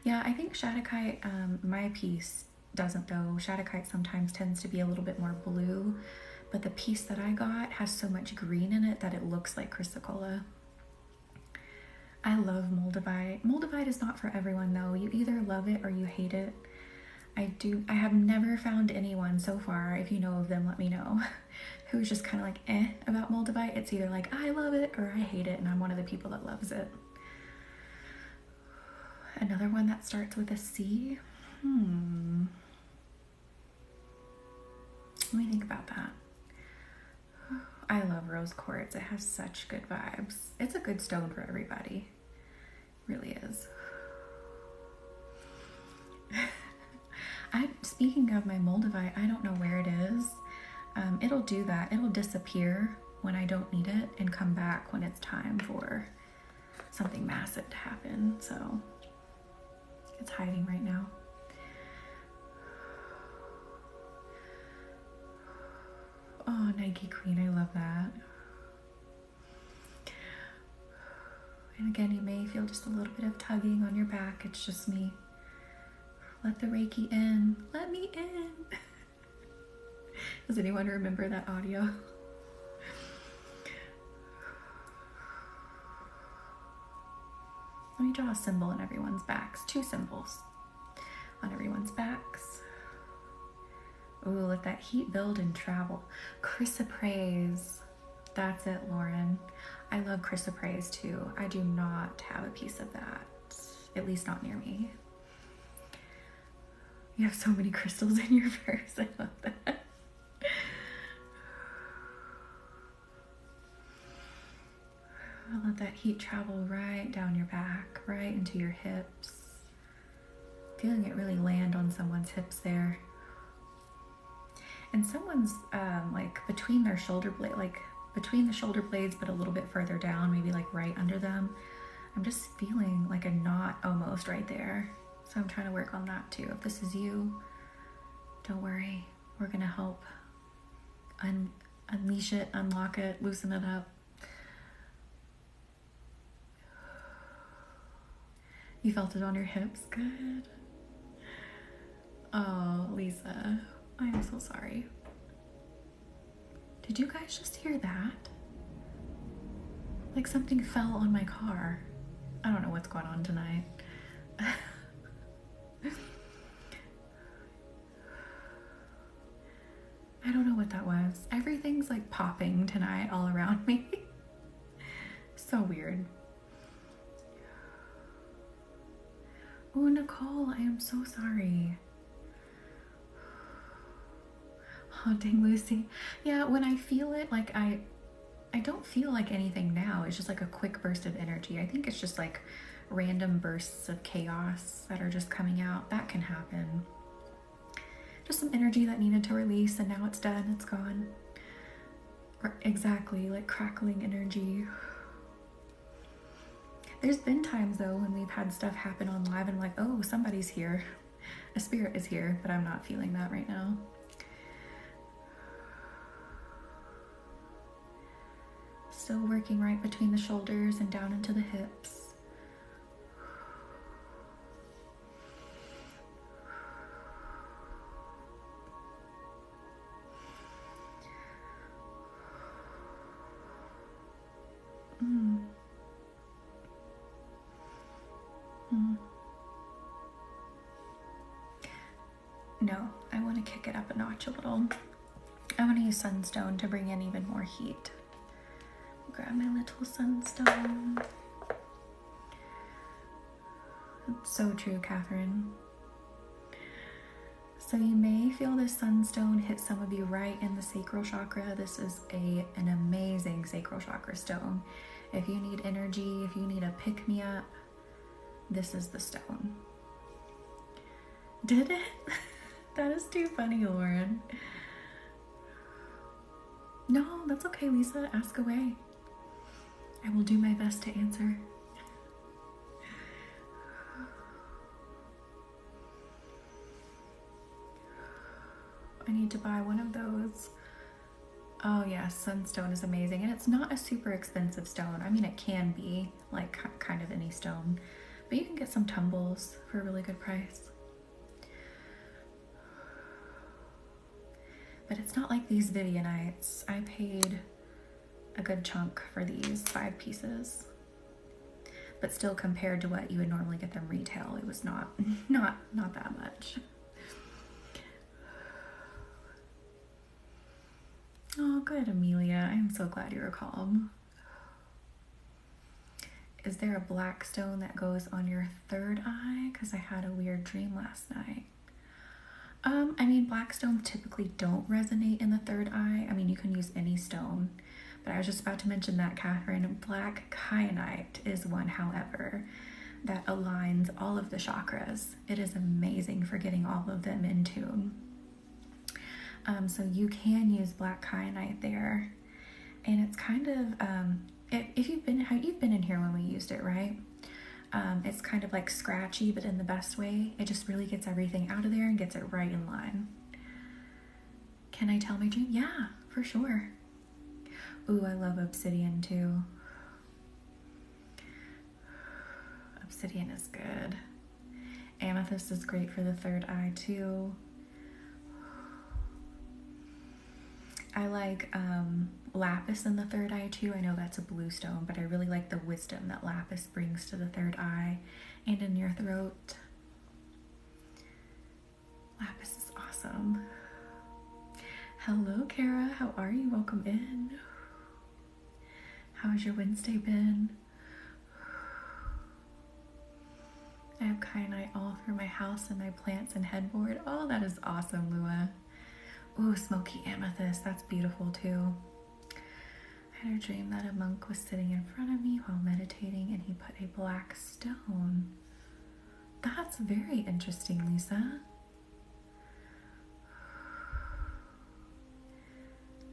Yeah, I think shadakite, my piece doesn't though. Shadakite sometimes tends to be a little bit more blue, but the piece that I got has so much green in it that it looks like chrysocolla. I love Moldavite. Moldavite is not for everyone though. You either love it or you hate it. I have never found anyone so far, if you know of them, let me know, who's just kind of like eh about Moldavite. It's either like I love it or I hate it, and I'm one of the people that loves it. Another one that starts with a C. Let me think about that. I love rose quartz. It has such good vibes. It's a good stone for everybody. It really is. Speaking of my Moldavite, I don't know where it is. It'll do that. It'll disappear when I don't need it and come back when it's time for something massive to happen. So it's hiding right now. Oh, Nike Queen, I love that. And again, you may feel just a little bit of tugging on your back. It's just me. Let the Reiki in. Let me in. Does anyone remember that audio? Let me draw a symbol on everyone's backs. 2 symbols on everyone's backs. Ooh, let that heat build and travel. Chrysoprase. That's it, Lauren. I love chrysoprase too. I do not have a piece of that, at least not near me. You have so many crystals in your purse. I love that. Let that heat travel right down your back, right into your hips. Feeling it really land on someone's hips there. And someone's like between their shoulder blade, like between the shoulder blades, but a little bit further down, maybe like right under them. I'm just feeling like a knot almost right there. So I'm trying to work on that too. If this is you, don't worry. We're gonna help unleash it, unlock it, loosen it up. You felt it on your hips? Good. Oh, Lisa, I'm so sorry. Did you guys just hear that? Like something fell on my car. I don't know what's going on tonight. I don't know what that was. Everything's like popping tonight all around me. So weird. Oh, Nicole, I am so sorry. Haunting Lucy. Yeah, when I feel it, like I don't feel like anything now. It's just like a quick burst of energy. I think it's just like random bursts of chaos that are just coming out. That can happen. Just some energy that needed to release and now it's done, it's gone. Exactly, like crackling energy. There's been times though when we've had stuff happen on live and I'm like, oh, somebody's here. A spirit is here, but I'm not feeling that right now. Still working right between the shoulders and down into the hips. No, I want to kick it up a notch a little. I want to use sunstone to bring in even more heat. Grab my little sunstone. It's so true, Catherine. So you may feel this sunstone hit some of you right in the sacral chakra. This is an amazing sacral chakra stone. If you need energy, if you need a pick-me-up, this is the stone. Did it? That is too funny, Lauren. No, that's okay, Lisa. Ask away. I will do my best to answer. I need to buy one of those. Oh yes, sunstone is amazing. And it's not a super expensive stone. I mean, it can be like kind of any stone, but you can get some tumbles for a really good price. But it's not like these Vivianites. I paid a good chunk for these 5 pieces. But still, compared to what you would normally get them retail, it was not that much. Oh, good, Amelia. I'm so glad you're calm. Is there a black stone that goes on your third eye? Because I had a weird dream last night. I mean, black stones typically don't resonate in the third eye. I mean, you can use any stone, but I was just about to mention that, Catherine. Black kyanite is one, however, that aligns all of the chakras. It is amazing for getting all of them in tune. So you can use black kyanite there, and it's kind of if you've been in here when we used it, right? It's kind of like scratchy, but in the best way. It just really gets everything out of there and gets it right in line. Can I tell my dream? Yeah, for sure. Ooh, I love obsidian too. Obsidian is good. Amethyst is great for the third eye too. I like lapis in the third eye too. I know that's a blue stone, but I really like the wisdom that lapis brings to the third eye and in your throat. Lapis is awesome. Hello, Kara. How are you? Welcome in. How's your Wednesday been? I have kyanite all through my house and my plants and headboard. Oh, that is awesome, Lua. Ooh, smoky amethyst. That's beautiful too. I had a dream that a monk was sitting in front of me while meditating and he put a black stone. That's very interesting, Lisa.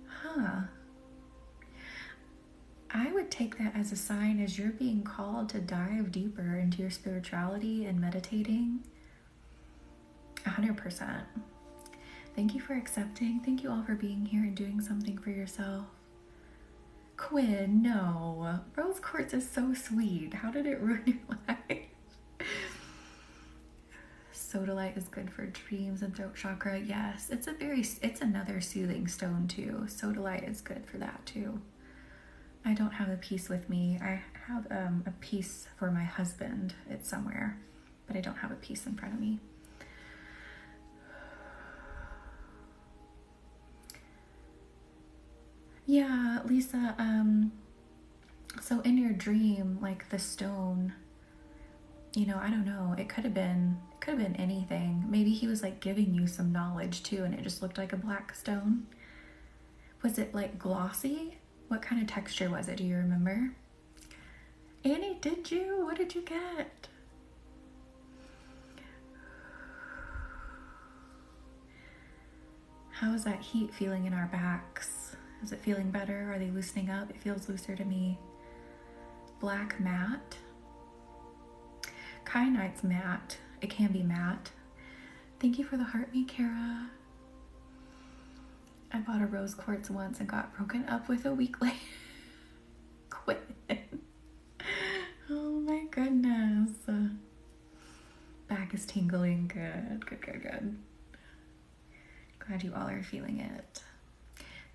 Huh. I would take that as a sign as you're being called to dive deeper into your spirituality and meditating. 100%. Thank you for accepting. Thank you all for being here and doing something for yourself. Quinn, no. Rose quartz is so sweet. How did it ruin your life? Sodalite is good for dreams and throat chakra. Yes, it's another soothing stone too. Sodalite is good for that too. I don't have a piece with me. I have a piece for my husband. It's somewhere, but I don't have a piece in front of me. Yeah, Lisa, so in your dream, like the stone, I don't know, it could have been anything. Maybe he was like giving you some knowledge too, and it just looked like a black stone. Was it like glossy? What kind of texture was it? Do you remember? Annie, did you? What did you get? How is that heat feeling in our backs? Is it feeling better? Are they loosening up? It feels looser to me. Black matte. Kyanite's matte. It can be matte. Thank you for the heart me, Kara. I bought a rose quartz once and got broken up with a week later. Quit. Oh my goodness. Back is tingling. Good. Glad you all are feeling it.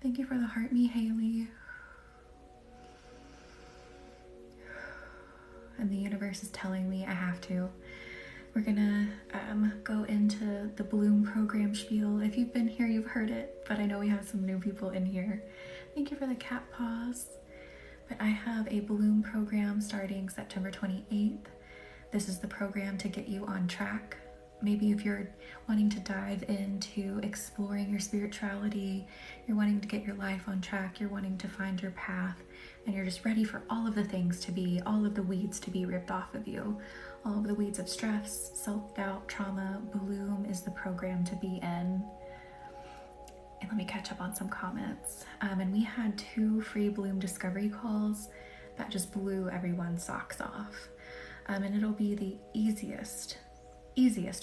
Thank you for the heart me, Haley. And the universe is telling me I have to. We're gonna go into the Bloom program spiel. If you've been here, you've heard it, but I know we have some new people in here. Thank you for the cat paws. But I have a Bloom program starting September 28th. This is the program to get you on track. Maybe if you're wanting to dive into exploring your spirituality, you're wanting to get your life on track, you're wanting to find your path, and you're just ready for all of the things to be, all of the weeds to be ripped off of you. All of the weeds of stress, self-doubt, trauma. Bloom is the program to be in. And let me catch up on some comments. And we had 2 free Bloom discovery calls that just blew everyone's socks off. And it'll be the easiest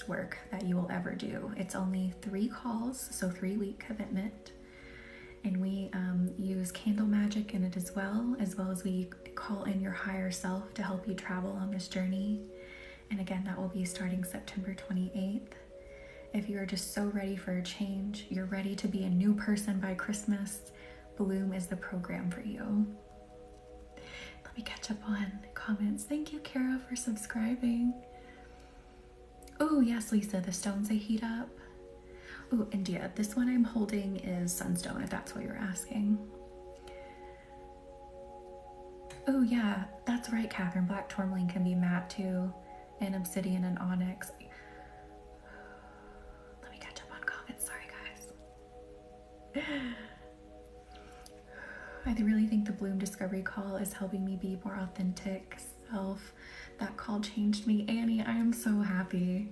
work that you will ever do. It's only 3 calls, so 3-week commitment. And we use candle magic in it as well as we call in your higher self to help you travel on this journey. And again, that will be starting September 28th. If you are just so ready for a change, you're ready to be a new person by Christmas, Bloom is the program for you. Let me catch up on comments. Thank you, Kara, for subscribing. Oh, yes, Lisa, the stones they heat up. Oh, India, this one I'm holding is sunstone, if that's what you're asking. Oh, yeah, that's right, Catherine. Black tourmaline can be matte too. And obsidian and onyx. Let me catch up on comments. Sorry, guys. I really think the Bloom Discovery Call is helping me be more authentic self. That call changed me. Annie, I am so happy.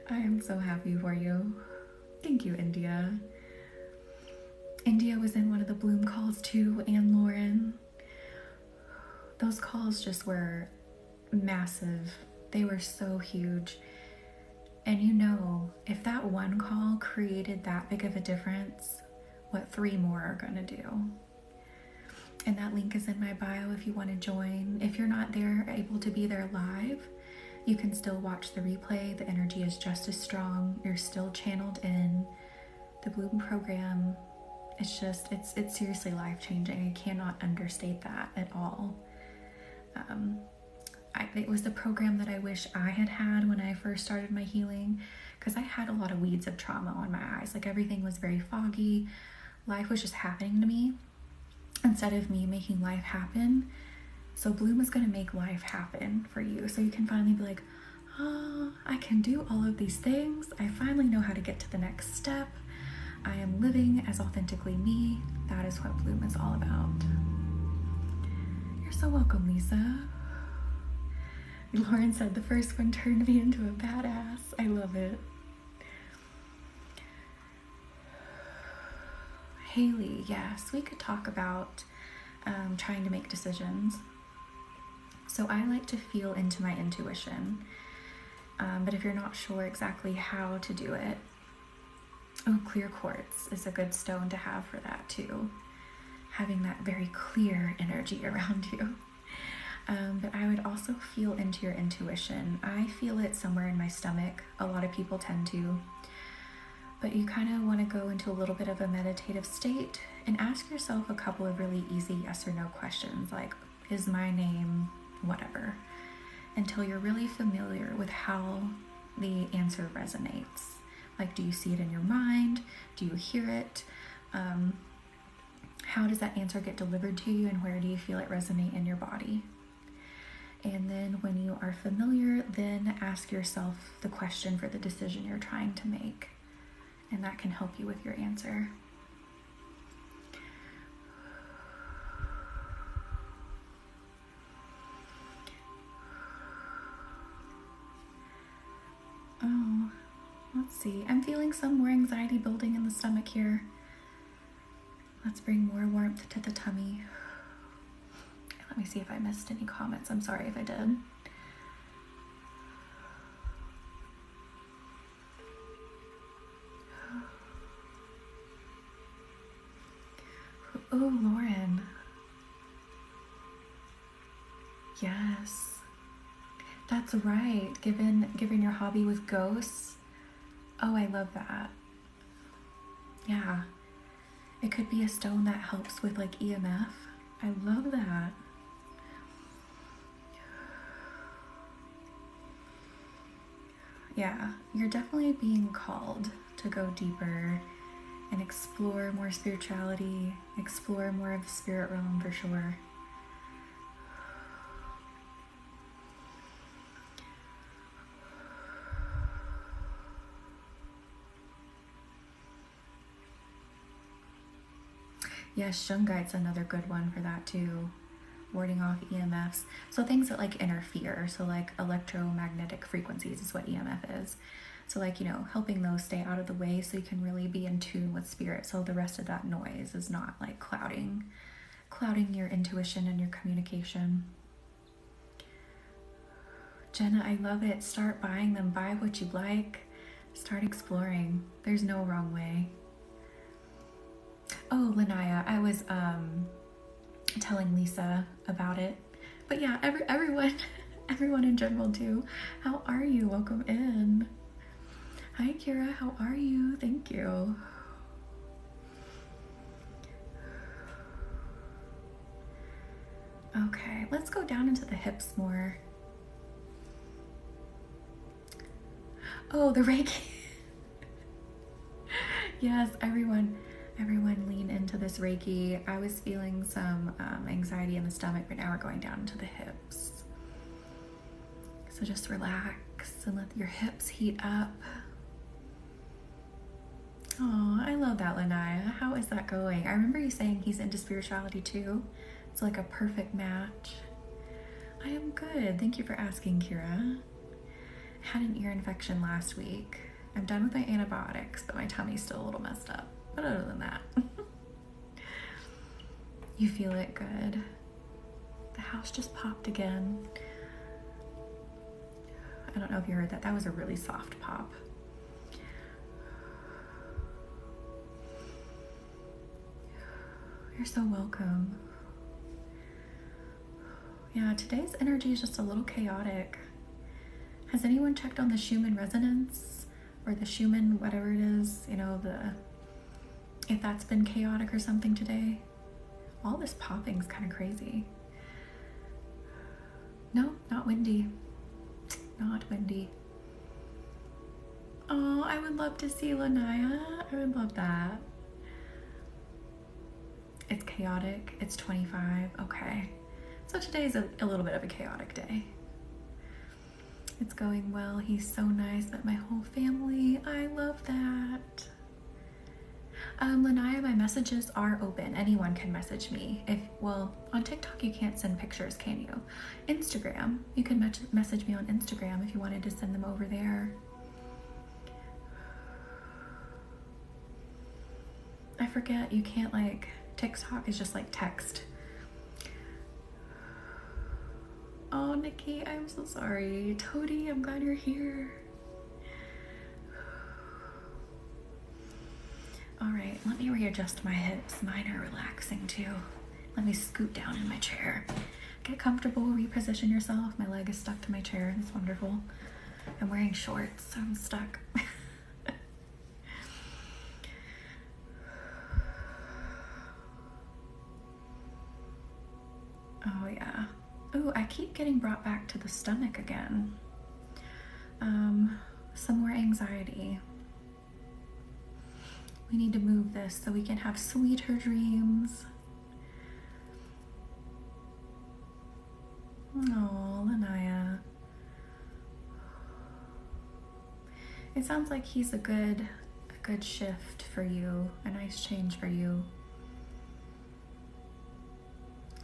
I am so happy for you. Thank you, India. India was in one of the Bloom calls too, and Lauren. Those calls just were massive. They were so huge. And if that one call created that big of a difference, what 3 more are gonna do? And that link is in my bio if you want to join. If you're not able to be there live, you can still watch the replay. The energy is just as strong. You're still channeled in. The Bloom program, it's seriously life-changing. I cannot understate that at all. It was the program that I wish I had when I first started my healing, because I had a lot of weeds of trauma on my eyes. Like, everything was very foggy. Life was just happening to me instead of me making life happen. So Bloom is going to make life happen for you. So you can finally be like, oh, I can do all of these things. I finally know how to get to the next step. I am living as authentically me. That is what Bloom is all about. so welcome, Lisa. Lauren said the first one turned me into a badass. I love it. Haley, yes, we could talk about trying to make decisions. So I like to feel into my intuition, but if you're not sure exactly how to do it, clear quartz is a good stone to have for that too. Having that very clear energy around you. But I would also feel into your intuition. I feel it somewhere in my stomach. A lot of people tend to. But you kind of want to go into a little bit of a meditative state and ask yourself a couple of really easy yes or no questions, like, is my name whatever, until you're really familiar with how the answer resonates. Like, do you see it in your mind? Do you hear it? How does that answer get delivered to you, and where do you feel it resonate in your body? And then when you are familiar, then ask yourself the question for the decision you're trying to make. And that can help you with your answer. Oh, let's see. I'm feeling some more anxiety building in the stomach here. Let's bring more warmth to the tummy. Let me see if I missed any comments. I'm sorry if I did. Oh, Lauren. Yes. That's right. Given your hobby with ghosts. Oh, I love that. Yeah. It could be a stone that helps with like EMF. I love that. Yeah, you're definitely being called to go deeper and explore more spirituality, explore more of the spirit realm for sure. Yes, shungite's another good one for that too, warding off EMFs. So things that like interfere, so like electromagnetic frequencies is what EMF is. So like, helping those stay out of the way so you can really be in tune with spirit, so the rest of that noise is not like clouding your intuition and your communication. Jenna, I love it. Start buying them. Buy what you like. Start exploring. There's no wrong way. Oh, Lanaya, I was telling Lisa about it. But yeah, everyone in general too. How are you? Welcome in. Hi, Kira. How are you? Thank you. Okay, let's go down into the hips more. Oh, the Reiki. Yes, everyone lean into this Reiki. I was feeling some anxiety in the stomach, but now we're going down into the hips. So just relax and let your hips heat up. Oh, I love that, Lanaya. How is that going? I remember you saying he's into spirituality too. It's like a perfect match. I am good. Thank you for asking, Kira. Had an ear infection last week. I'm done with my antibiotics, but my tummy's still a little messed up. But other than that, you feel it good. The house just popped again. I don't know if you heard that. That was a really soft pop. You're so welcome. Yeah, today's energy is just a little chaotic. Has anyone checked on the Schumann resonance or the Schumann, whatever it is, if that's been chaotic or something today? All this popping's kind of crazy. No, not windy. Not windy. Oh, I would love to see Lanaya. I would love that. It's chaotic. It's 25. Okay. So today's a little bit of a chaotic day. It's going well. He's so nice. Met my whole family. I love that. Lanaya, my messages are open. Anyone can message me. Well, on TikTok you can't send pictures, can you? Instagram, you can message me on Instagram if you wanted to send them over there. I forget, you can't TikTok is just text. Oh, Nikki, I'm so sorry. Toadie, I'm glad you're here. All right, let me readjust my hips. Mine are relaxing too. Let me scoot down in my chair. Get comfortable, reposition yourself. My leg is stuck to my chair. It's wonderful. I'm wearing shorts, so I'm stuck. Oh yeah. Ooh, I keep getting brought back to the stomach again. Some more anxiety. We need to move this so we can have sweeter dreams. Oh, Lanaya. It sounds like he's a good shift for you, a nice change for you.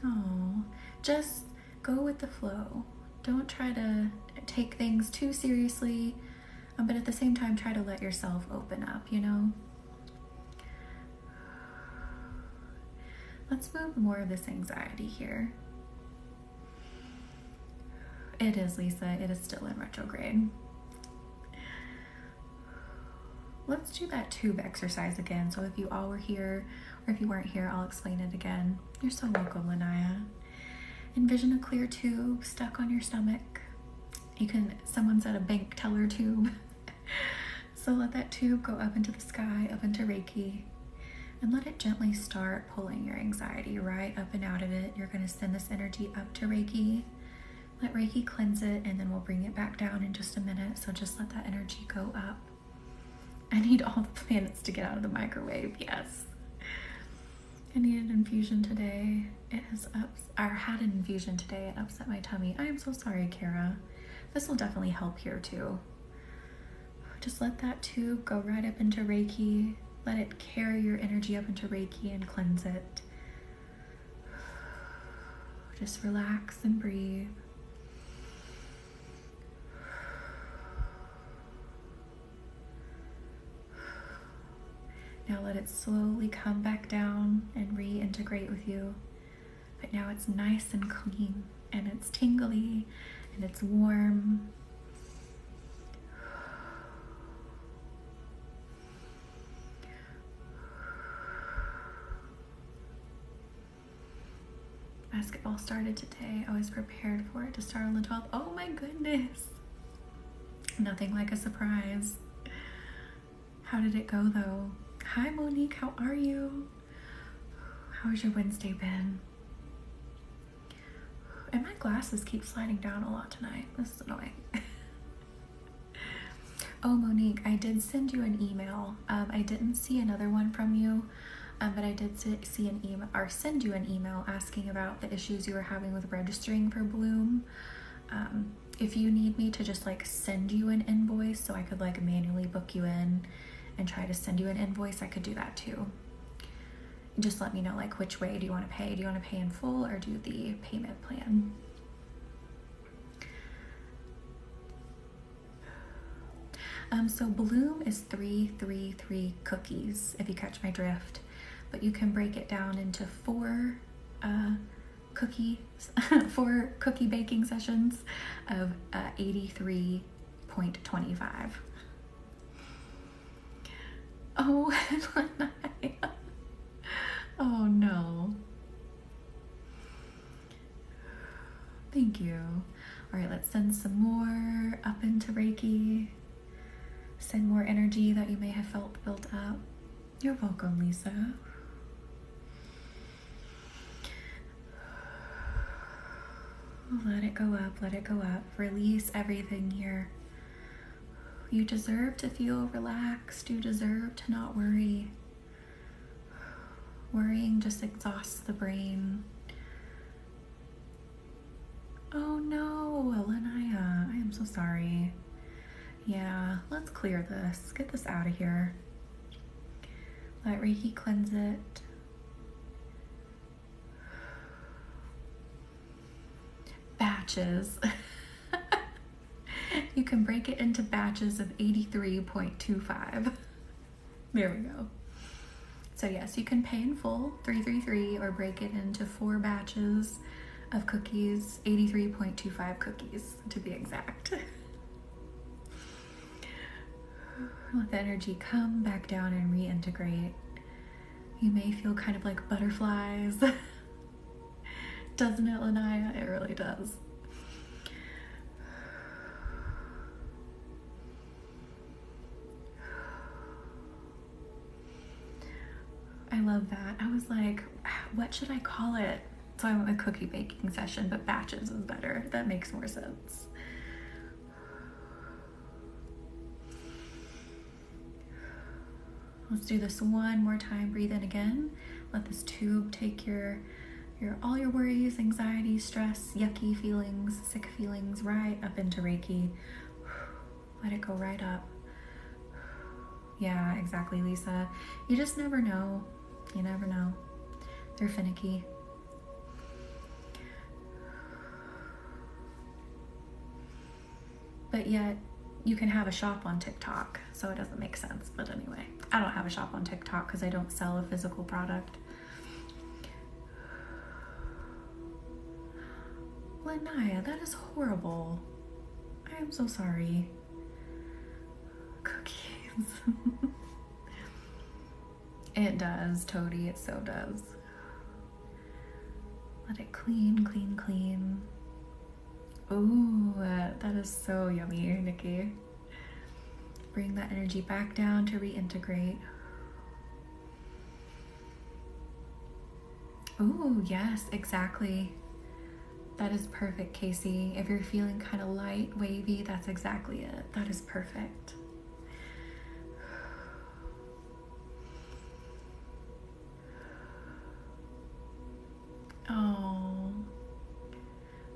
Oh, just go with the flow. Don't try to take things too seriously, but at the same time, try to let yourself open up, you know? Let's move more of this anxiety here. It is, Lisa. It is still in retrograde. Let's do that tube exercise again. So if you all were here, or if you weren't here, I'll explain it again. You're so welcome, Lanaya. Envision a clear tube stuck on your stomach. Someone said a bank teller tube. So let that tube go up into the sky, up into Reiki, and let it gently start pulling your anxiety right up and out of it. You're going to send this energy up to Reiki. Let Reiki cleanse it, and then we'll bring it back down in just a minute. So just let that energy go up. I need all the planets to get out of the microwave. Yes. I needed infusion today. Had an infusion today. It upset my tummy. I am so sorry, Kara. This will definitely help here too. Just let that tube go right up into Reiki. Let it carry your energy up into Reiki and cleanse it. Just relax and breathe. Now let it slowly come back down and reintegrate with you. But now it's nice and clean, and it's tingly, and it's warm. Basketball started today. I was prepared for it to start on the 12th. Oh my goodness. Nothing like a surprise. How did it go though? Hi Monique, how are you? How's your Wednesday been? And my glasses keep sliding down a lot tonight. This is annoying. Oh Monique, I did send you an email. I didn't see another one from you, but I did see an email, or send you an email asking about the issues you were having with registering for Bloom. If you need me to just send you an invoice so I could manually book you in and try to send you an invoice, I could do that too. Just let me know which way do you want to pay? Do you want to pay in full or do the payment plan? So Bloom is 333 cookies, if you catch my drift, but you can break it down into four cookie baking sessions of 83.25. Oh, oh no. Thank you. All right, let's send some more up into Reiki. Send more energy that you may have felt built up. You're welcome, Lisa. Let it go up, let it go up. Release everything here. You deserve to feel relaxed. You deserve to not worry. Worrying just exhausts the brain. Oh no, Lanaya, I am so sorry. Yeah, let's clear this. Get this out of here. Let Reiki cleanse it. Batches. You can break it into batches of 83.25. There we go. So yes, you can pay in full, 333, or break it into 4 batches of cookies, 83.25 cookies to be exact. Let the energy come back down and reintegrate. You may feel kind of like butterflies. Doesn't it, Lanaya? It really does. I love that. I was like, what should I call it? So I went with cookie baking session, but batches is better. That makes more sense. Let's do this one more time. Breathe in again. Let this tube take your all your worries, anxiety, stress, yucky feelings, sick feelings right up into Reiki. Let it go right up. Yeah, exactly, Lisa. You just never know. You never know. They're finicky. But yet, you can have a shop on TikTok, so it doesn't make sense. But anyway, I don't have a shop on TikTok because I don't sell a physical product. Lanaya, that is horrible. I am so sorry. Cookies. It does, Toady, it so does. Let it clean, clean, clean. Ooh, that is so yummy, Nikki. Bring that energy back down to reintegrate. Ooh, yes, exactly. That is perfect, Casey. If you're feeling kind of light, wavy, that's exactly it. That is perfect. Oh,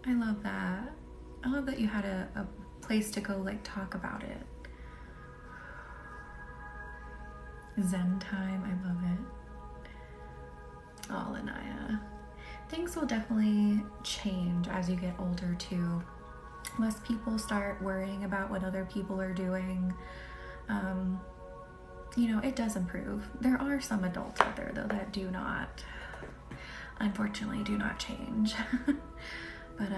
I love that. I love that you had a place to go like talk about it. Zen time, I love it. Oh, Lanaya. Things will definitely change as you get older too. Less people start worrying about what other people are doing. You know, it does improve. There are some adults out there though that do not, unfortunately, do not change. But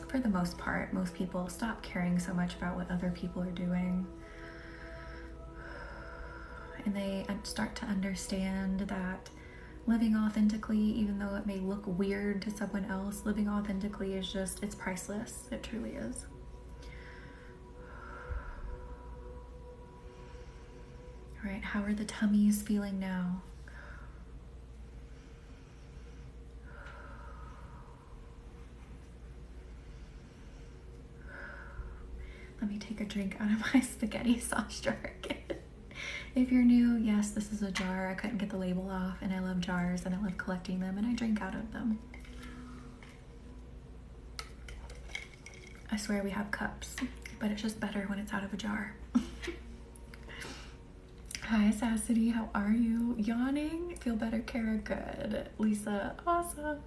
for the most part, most people stop caring so much about what other people are doing. And they start to understand that living authentically, even though it may look weird to someone else, living authentically is just, it's priceless. It truly is. All right, how are the tummies feeling now? Let me take a drink out of my spaghetti sauce jar again. If you're new, yes, this is a jar. I couldn't get the label off, and I love jars, and I love collecting them, and I drink out of them. I swear we have cups, but it's just better when it's out of a jar. Hi, Sassity, how are you? Yawning? Feel better, Kara? Good. Lisa, awesome.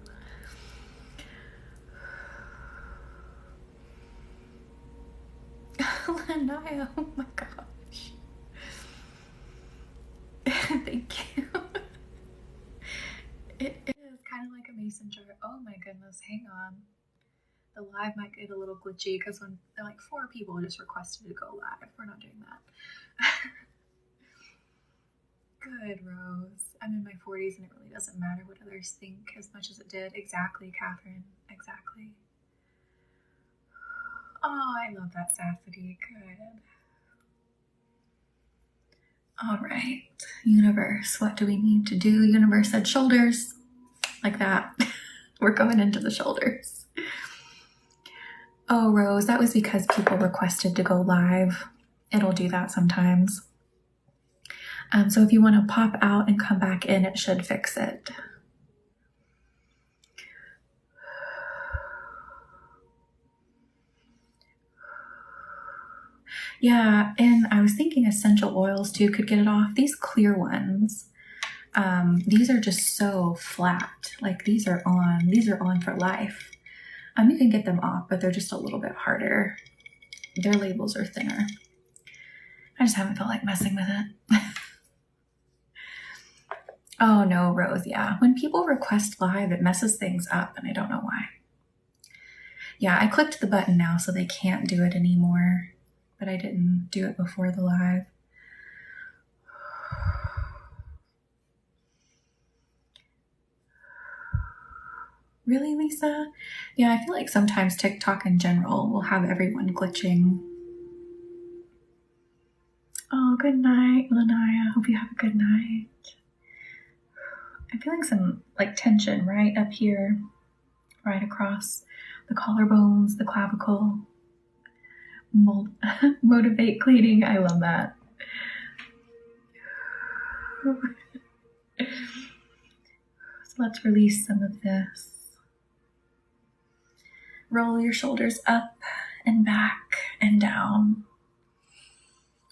Lanaya, oh my gosh. Thank you. It is kind of like a mason jar. Oh my goodness, hang on. The live might get a little glitchy because when like 4 people just requested to go live, we're not doing that. Good, Rose. I'm in my 40s and it really doesn't matter what others think as much as it did. Exactly, Catherine. Exactly. Oh, I love that, Sassity. Good. All right, universe, what do we need to do? Universe said shoulders, like that. We're going into the shoulders. Oh, Rose, that was because people requested to go live. It'll do that sometimes. So if you want to pop out and come back in, it should fix it. Yeah, and I was thinking essential oils too could get it off. These clear ones, these are just so flat. Like these are on for life. You can get them off, but they're just a little bit harder. Their labels are thinner. I just haven't felt like messing with it. Oh no, Rose, yeah. When people request live, it messes things up and I don't know why. Yeah, I clicked the button now so they can't do it anymore, but I didn't do it before the live. Really, Lisa? Yeah, I feel like sometimes TikTok in general will have everyone glitching. Oh, good night, Lanaya. Hope you have a good night. I'm feeling some like tension right up here, right across the collarbones, the clavicle. Motivate cleaning. I love that. So let's release some of this. Roll your shoulders up and back and down.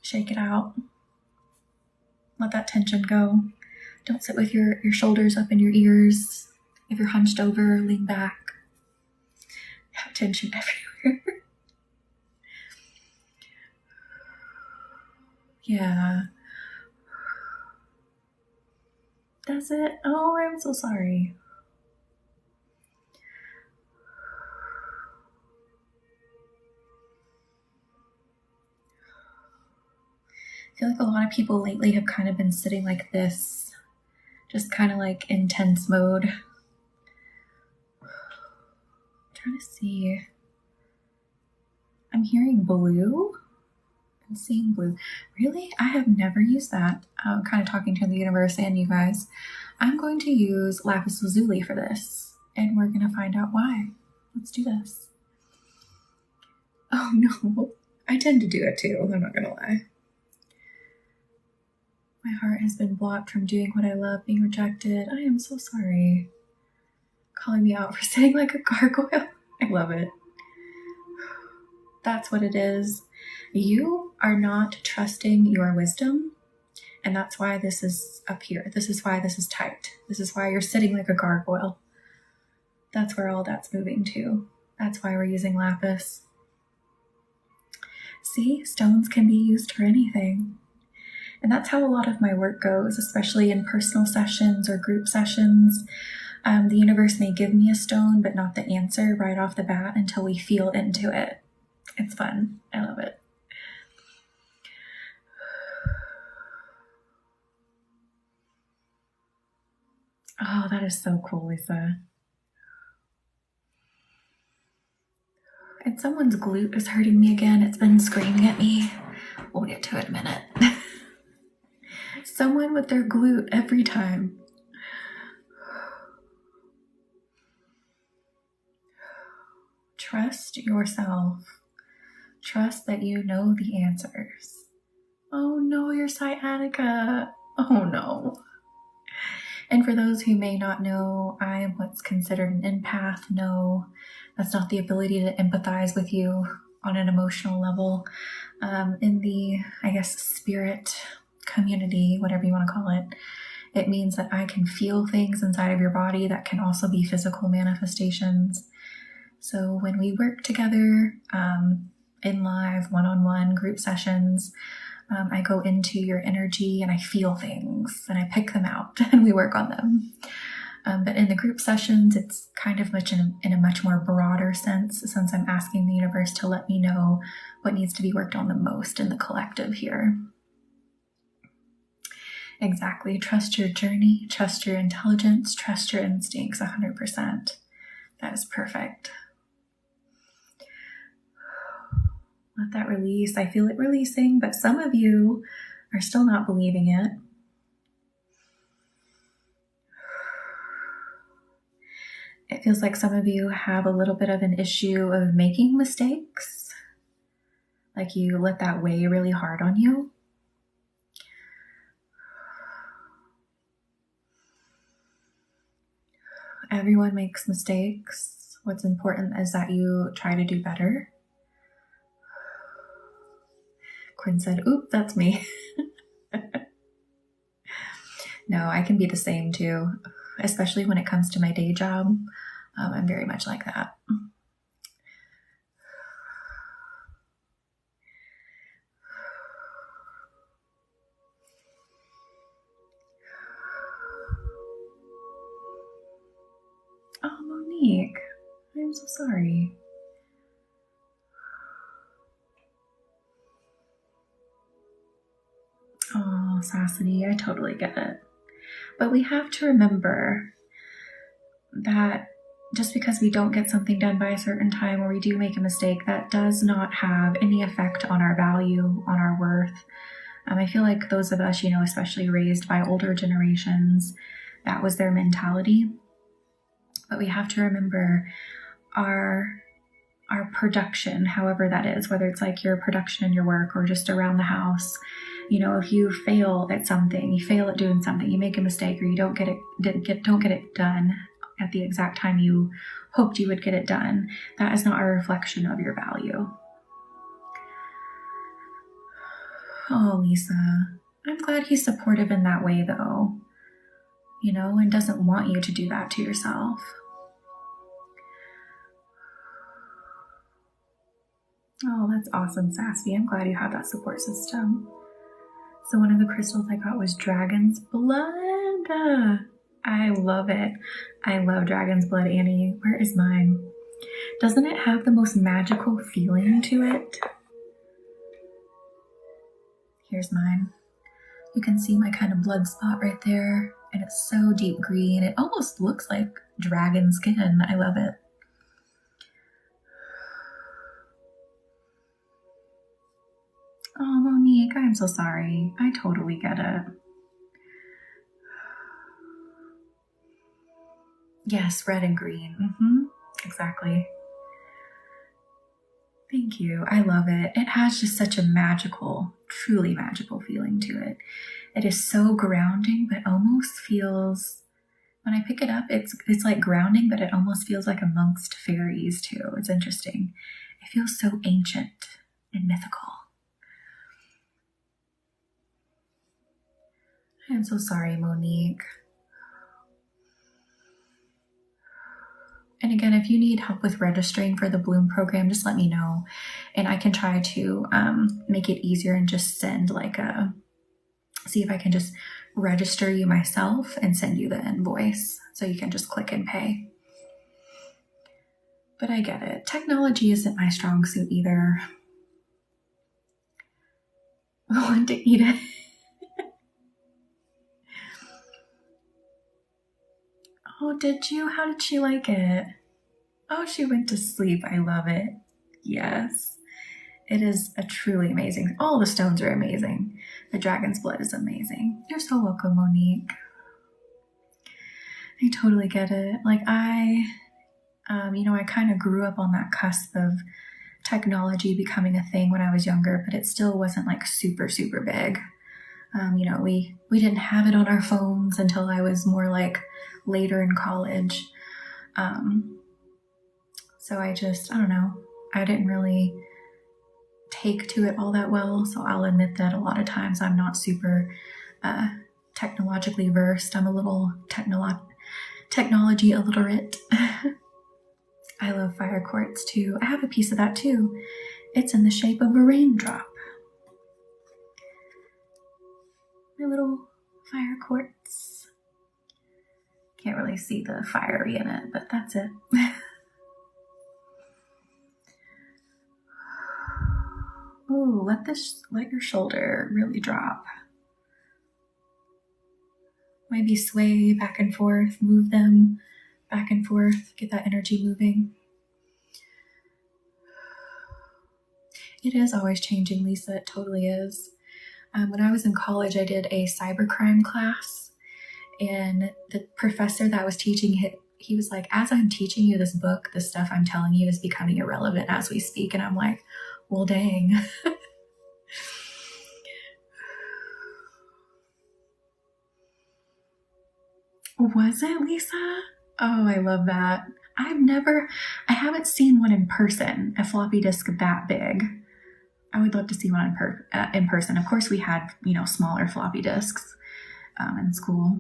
Shake it out. Let that tension go. Don't sit with your shoulders up in your ears. If you're hunched over, lean back. Have tension everywhere. Yeah. That's it. Oh, I'm so sorry. I feel like a lot of people lately have kind of been sitting like this, just kind of like in tense mode. I'm trying to see. I'm hearing blue. I'm seeing blue. Really? I have never used that. I'm kind of talking to the universe and you guys. I'm going to use lapis lazuli for this, and we're going to find out why. Let's do this. Oh no, I tend to do it too. I'm not going to lie. My heart has been blocked from doing what I love, being rejected. I am so sorry. Calling me out for sitting like a gargoyle. I love it. That's what it is. You are not trusting your wisdom, and that's why this is up here. This is why this is tight. This is why you're sitting like a gargoyle. That's where all that's moving to. That's why we're using lapis. See, stones can be used for anything. And that's how a lot of my work goes, especially in personal sessions or group sessions. The universe may give me a stone, but not the answer right off the bat until we feel into it. It's fun. I love it. Oh, that is so cool, Lisa. And someone's glute is hurting me again. It's been screaming at me. We'll get to it in a minute. Someone with their glute every time. Trust yourself. Trust that you know the answers. Oh no, your sciatica. Oh no. And for those who may not know, I am what's considered an empath. No, that's not the ability to empathize with you on an emotional level. In the, I guess, spirit community, whatever you want to call it, it means that I can feel things inside of your body that can also be physical manifestations. So when we work together in live one-on-one group sessions, I go into your energy and I feel things and I pick them out and we work on them. But in the group sessions, it's kind of much in a much more broader sense, since I'm asking the universe to let me know what needs to be worked on the most in the collective here. Exactly. Trust your journey, trust your intelligence, trust your instincts 100%. That is perfect. Let that release. I feel it releasing, but some of you are still not believing it. It feels like some of you have a little bit of an issue of making mistakes. Like you let that weigh really hard on you. Everyone makes mistakes. What's important is that you try to do better. Quinn said, oop, that's me. No, I can be the same too, especially when it comes to my day job. I'm very much like that. Oh, Monique, I'm so sorry. Oh, Sassy, I totally get it. But we have to remember that just because we don't get something done by a certain time or we do make a mistake, that does not have any effect on our value, on our worth. I feel like those of us, especially raised by older generations, that was their mentality. But we have to remember our production, however that is, whether it's like your production in your work or just around the house. If you fail at something, you fail at doing something, you make a mistake, or you don't get it done at the exact time you hoped you would get it done, that is not a reflection of your value. Oh, Lisa, I'm glad he's supportive in that way though, and doesn't want you to do that to yourself. Oh, that's awesome, Sassy. I'm glad you have that support system. So one of the crystals I got was dragon's blood. I love it. I love dragon's blood, Annie. Where is mine? Doesn't it have the most magical feeling to it? Here's mine. You can see my kind of blood spot right there, and it's so deep green. It almost looks like dragon skin. I love it. Oh, Monique, I'm so sorry. I totally get it. Yes, red and green. Exactly. Thank you. I love it. It has just such a magical, truly magical feeling to it. It is so grounding, but almost feels, when I pick it up, it's like grounding, but it almost feels like amongst fairies too. It's interesting. It feels so ancient and mythical. I'm so sorry, Monique. And again, if you need help with registering for the Bloom program, just let me know. And I can try to make it easier and just send see if I can just register you myself and send you the invoice so you can just click and pay. But I get it. Technology isn't my strong suit either. I want to eat it. Oh, did you? How did she like it? Oh, she went to sleep. I love it. Yes. It is a truly amazing. All the stones are amazing. The dragon's blood is amazing. You're so welcome, Monique. I totally get it. Like I kind of grew up on that cusp of technology becoming a thing when I was younger, but it still wasn't like super, super big. We didn't have it on our phones until I was more like later in college. So I don't know. I didn't really take to it all that well. So I'll admit that a lot of times I'm not super technologically versed. I'm a little technology illiterate. I love fire quartz too. I have a piece of that too. It's in the shape of a raindrop. My little fire quartz. Can't really see the fiery in it, but that's it. Ooh, let your shoulder really drop. Maybe sway back and forth, move them back and forth, get that energy moving. It is always changing, Lisa. It totally is. When I was in college, I did a cybercrime class, and the professor that was teaching it, he was like, as I'm teaching you this book, the stuff I'm telling you is becoming irrelevant as we speak. And I'm like, well, dang. Was it, Lisa? Oh, I love that. I haven't seen one in person, a floppy disk that big. I would love to see one in person. Of course, we had, smaller floppy disks in school.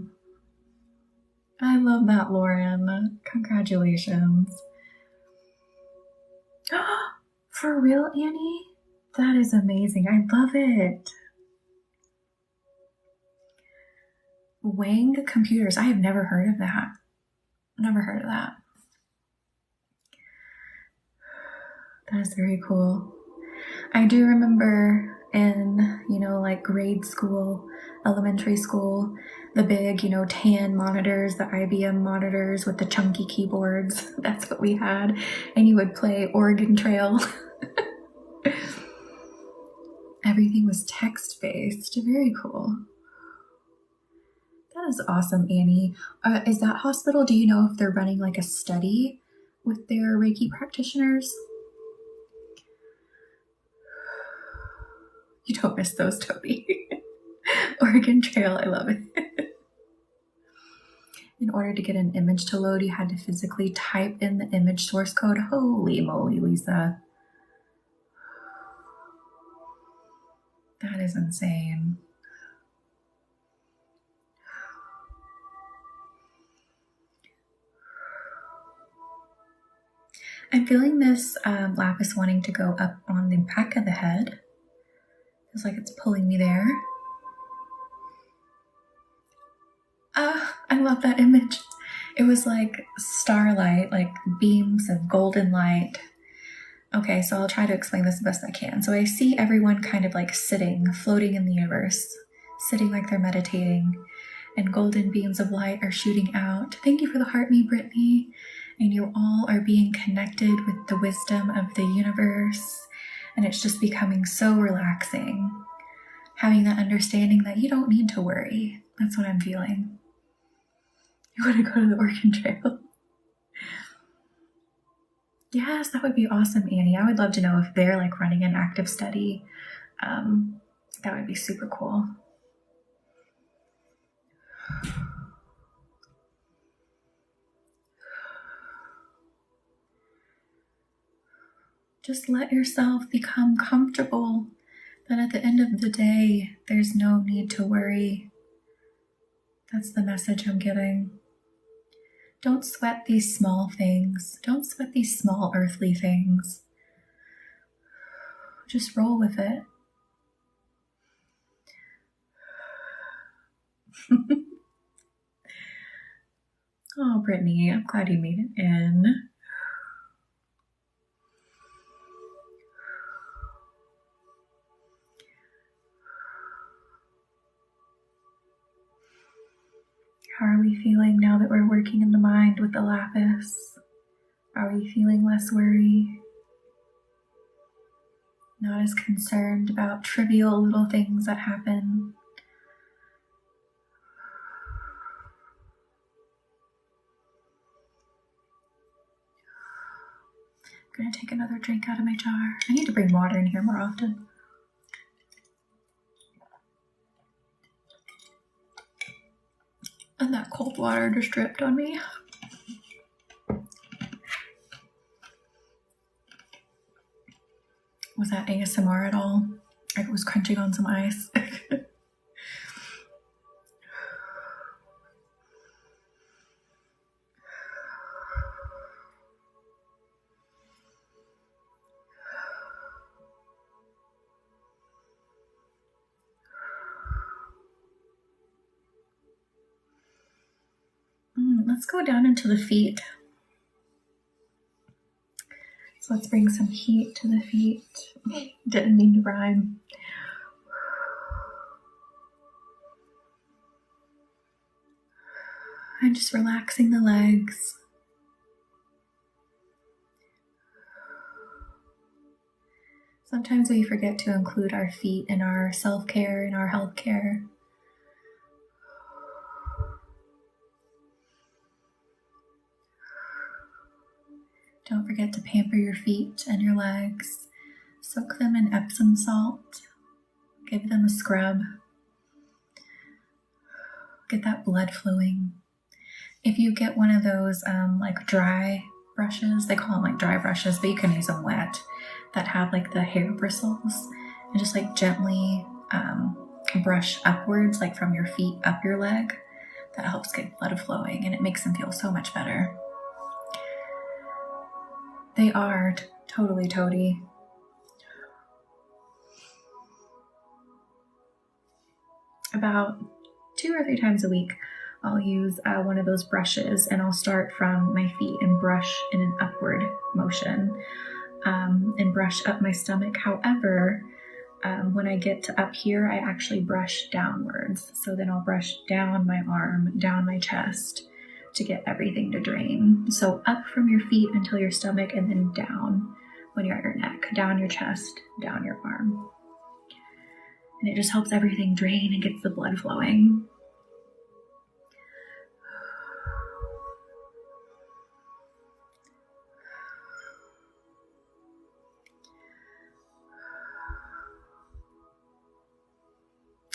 I love that, Lauren. Congratulations. For real, Annie? That is amazing. I love it. Wang Computers. I have never heard of that. Never heard of that. That is very cool. I do remember in, like grade school, elementary school, the big, tan monitors, the IBM monitors with the chunky keyboards. That's what we had. And you would play Oregon Trail. Everything was text-based. Very cool. That is awesome, Annie. Is that hospital, do you know if they're running like a study with their Reiki practitioners? You don't miss those, Toby. Oregon Trail, I love it. In order to get an image to load, you had to physically type in the image source code. Holy moly, Lisa. That is insane. I'm feeling this lapis wanting to go up on the back of the head. Feels like it's pulling me there. I love that image. It was like starlight, like beams of golden light. Okay, so I'll try to explain this the best I can. So I see everyone kind of like sitting, floating in the universe, sitting like they're meditating, and golden beams of light are shooting out. Thank you for the heart me, Brittany. And you all are being connected with the wisdom of the universe. And it's just becoming so relaxing. Having that understanding that you don't need to worry. That's what I'm feeling. You want to go to the Oregon Trail? Yes, that would be awesome, Annie. I would love to know if they're like running an active study. That would be super cool. Just let yourself become comfortable that at the end of the day, there's no need to worry. That's the message I'm getting. Don't sweat these small things. Don't sweat these small earthly things. Just roll with it. Oh, Brittany, I'm glad you made it in. How are we feeling now that we're working in the mind with the lapis? Are we feeling less worry? Not as concerned about trivial little things that happen? I'm going to take another drink out of my jar. I need to bring water in here more often. And that cold water just dripped on me. Was that ASMR at all? I was crunching on some ice. Let's go down into the feet. So let's bring some heat to the feet. Didn't mean to rhyme. And just relaxing the legs. Sometimes we forget to include our feet in our self-care and our health care. Don't forget to pamper your feet and your legs. Soak them in Epsom salt. Give them a scrub. Get that blood flowing. If you get one of those like dry brushes. They call them like dry brushes, but you can use them wet, that have like the hair bristles, and just like gently brush upwards, like from your feet up your leg. That helps get blood flowing, and it makes them feel so much better. They are totally toady. About 2 or 3 times a week, I'll use one of those brushes, and I'll start from my feet and brush in an upward motion and brush up my stomach. However, when I get to up here, I actually brush downwards. So then I'll brush down my arm, down my chest to get everything to drain. So up from your feet until your stomach, and then down when you're at your neck, down your chest, down your arm. And it just helps everything drain and gets the blood flowing.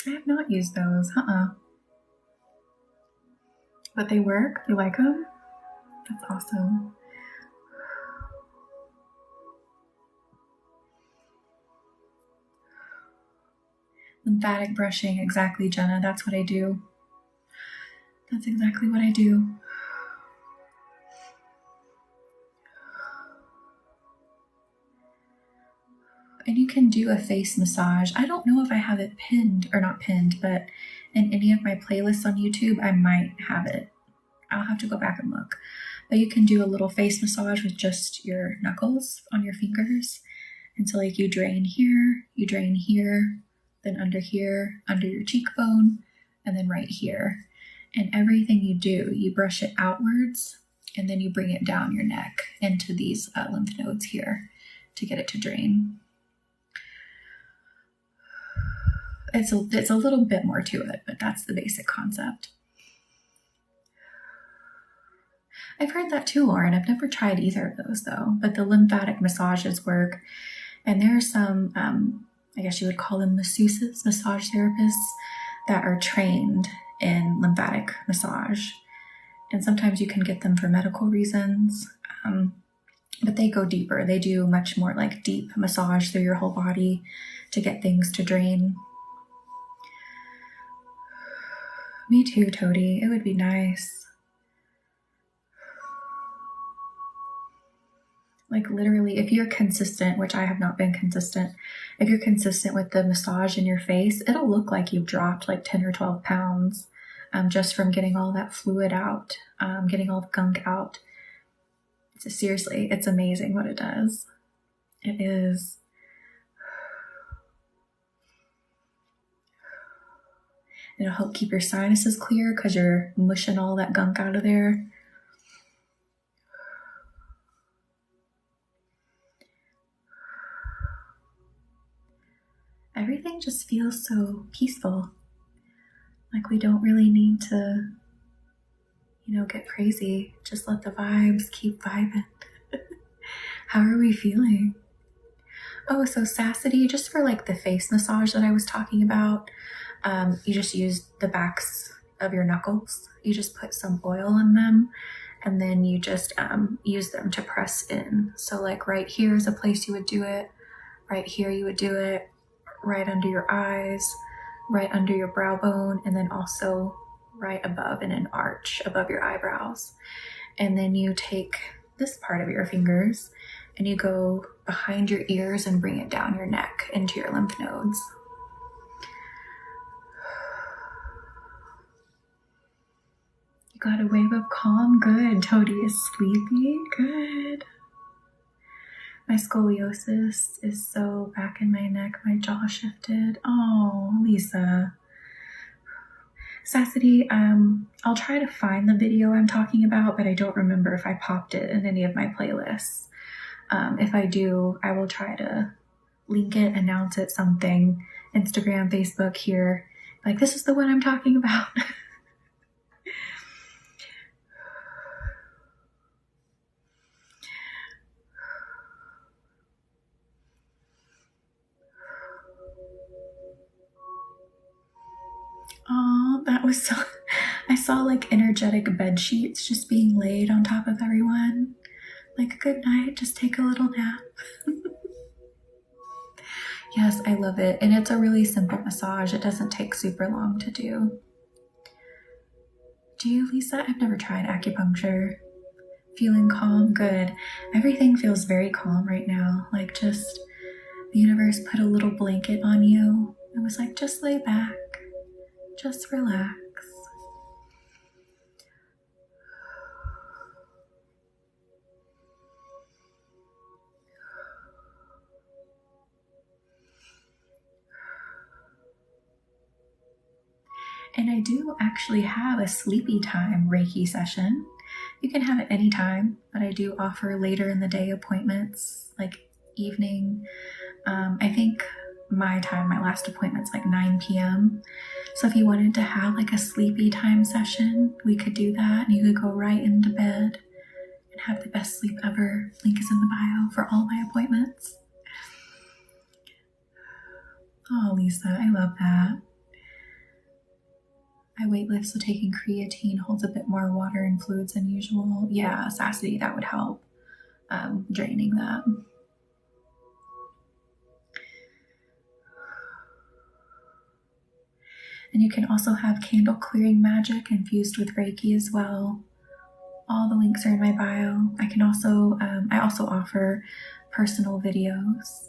I have not used those, but they work. You like them? That's awesome. Lymphatic brushing, exactly, Jenna. That's what I do. That's exactly what I do. And you can do a face massage. I don't know if I have it pinned, or not pinned, but in any of my playlists on YouTube, I might have it. I'll have to go back and look. But you can do a little face massage with just your knuckles on your fingers. And so like you drain here, then under here, under your cheekbone, and then right here. And everything you do, you brush it outwards, and then you bring it down your neck into these lymph nodes here to get it to drain. It's a little bit more to it, but that's the basic concept. I've heard that too, Lauren. I've never tried either of those though, but the lymphatic massages work. And there are some, I guess you would call them masseuses, massage therapists, that are trained in lymphatic massage. And sometimes you can get them for medical reasons, but they go deeper. They do much more like deep massage through your whole body to get things to drain. Me too, Toady. It would be nice. Like literally, if you're consistent, which I have not been consistent, if you're consistent with the massage in your face, it'll look like you've dropped like 10 or 12 pounds just from getting all that fluid out, getting all the gunk out. So seriously, it's amazing what it does. It is. It'll help keep your sinuses clear because you're mushing all that gunk out of there. Everything just feels so peaceful. Like we don't really need to, get crazy. Just let the vibes keep vibing. How are we feeling? Oh, so Sassity, just for like the face massage that I was talking about, you just use the backs of your knuckles. You just put some oil in them, and then you just use them to press in. So like right here is a place you would do it. Right here you would do it. Right under your eyes, right under your brow bone, and then also right above in an arch above your eyebrows. And then you take this part of your fingers and you go behind your ears and bring it down your neck into your lymph nodes. You got a wave of calm. Good. Toady is sleepy. Good. My scoliosis is so back in my neck, my jaw shifted. Oh, Lisa. Sassity, I'll try to find the video I'm talking about, but I don't remember if I popped it in any of my playlists. If I do, I will try to link it, announce it, something, Instagram, Facebook here. Like, this is the one I'm talking about. Oh, that was so, I saw like energetic bed sheets just being laid on top of everyone. Like, good night, just take a little nap. Yes, I love it. And it's a really simple massage. It doesn't take super long to do. Do you, Lisa? I've never tried acupuncture. Feeling calm? Good. Everything feels very calm right now. Like, just the universe put a little blanket on you. It was like, just lay back. Just relax. And I do actually have a sleepy time Reiki session. You can have it anytime, but I do offer later in the day appointments, like evening. I think my last appointment's like 9 p.m. So if you wanted to have like a sleepy time session, we could do that. And you could go right into bed and have the best sleep ever. Link is in the bio for all my appointments. Oh, Lisa, I love that. I weightlift, so taking creatine holds a bit more water and fluids than usual. Yeah, Sassy, that would help draining that. And you can also have candle clearing magic infused with Reiki as well. All the links are in my bio. I also offer personal videos.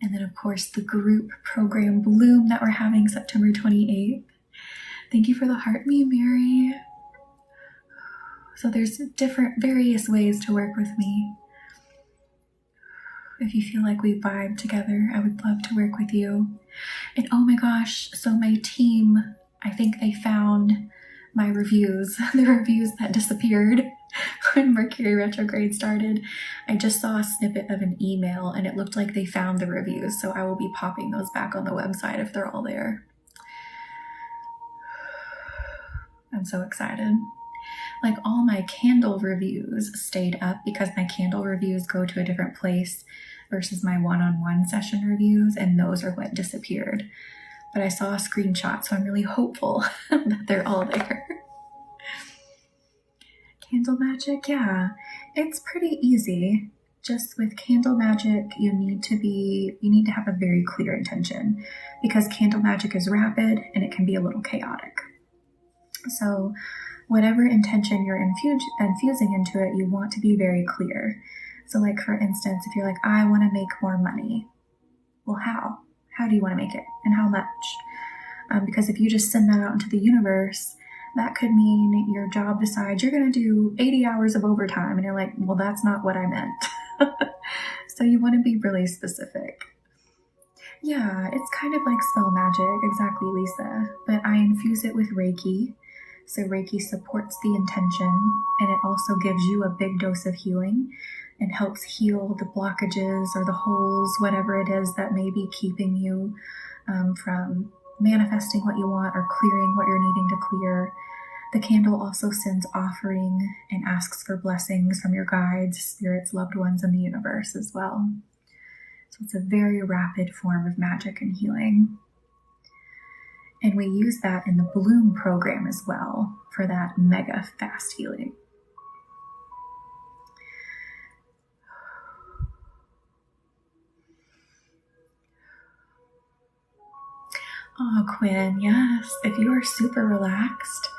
And then of course the group program Bloom that we're having September 28th. Thank you for the heart me, Mary. So there's various ways to work with me. If you feel like we vibe together, I would love to work with you. And oh my gosh, so my team, I think they found my reviews, the reviews that disappeared when Mercury retrograde started. I just saw a snippet of an email and it looked like they found the reviews, so I will be popping those back on the website if they're all there. I'm so excited. Like, all my candle reviews stayed up because my candle reviews go to a different place versus my one-on-one session reviews, and those are what disappeared. But I saw a screenshot, so I'm really hopeful that they're all there. Candle magic, yeah, it's pretty easy. Just with candle magic, you need to have a very clear intention, because candle magic is rapid and it can be a little chaotic. So whatever intention you're infusing into it, you want to be very clear. So like, for instance, if you're like, I want to make more money. Well, how? How do you want to make it? And how much? Because if you just send that out into the universe, that could mean your job decides you're going to do 80 hours of overtime. And you're like, well, that's not what I meant. So you want to be really specific. Yeah, it's kind of like spell magic. Exactly, Lisa. But I infuse it with Reiki. So Reiki supports the intention, and it also gives you a big dose of healing and helps heal the blockages or the holes, whatever it is that may be keeping you from manifesting what you want or clearing what you're needing to clear. The candle also sends offering and asks for blessings from your guides, spirits, loved ones, and the universe as well. So it's a very rapid form of magic and healing. And we use that in the Bloom program as well for that mega fast healing. Oh, Quinn, yes. If you are super relaxed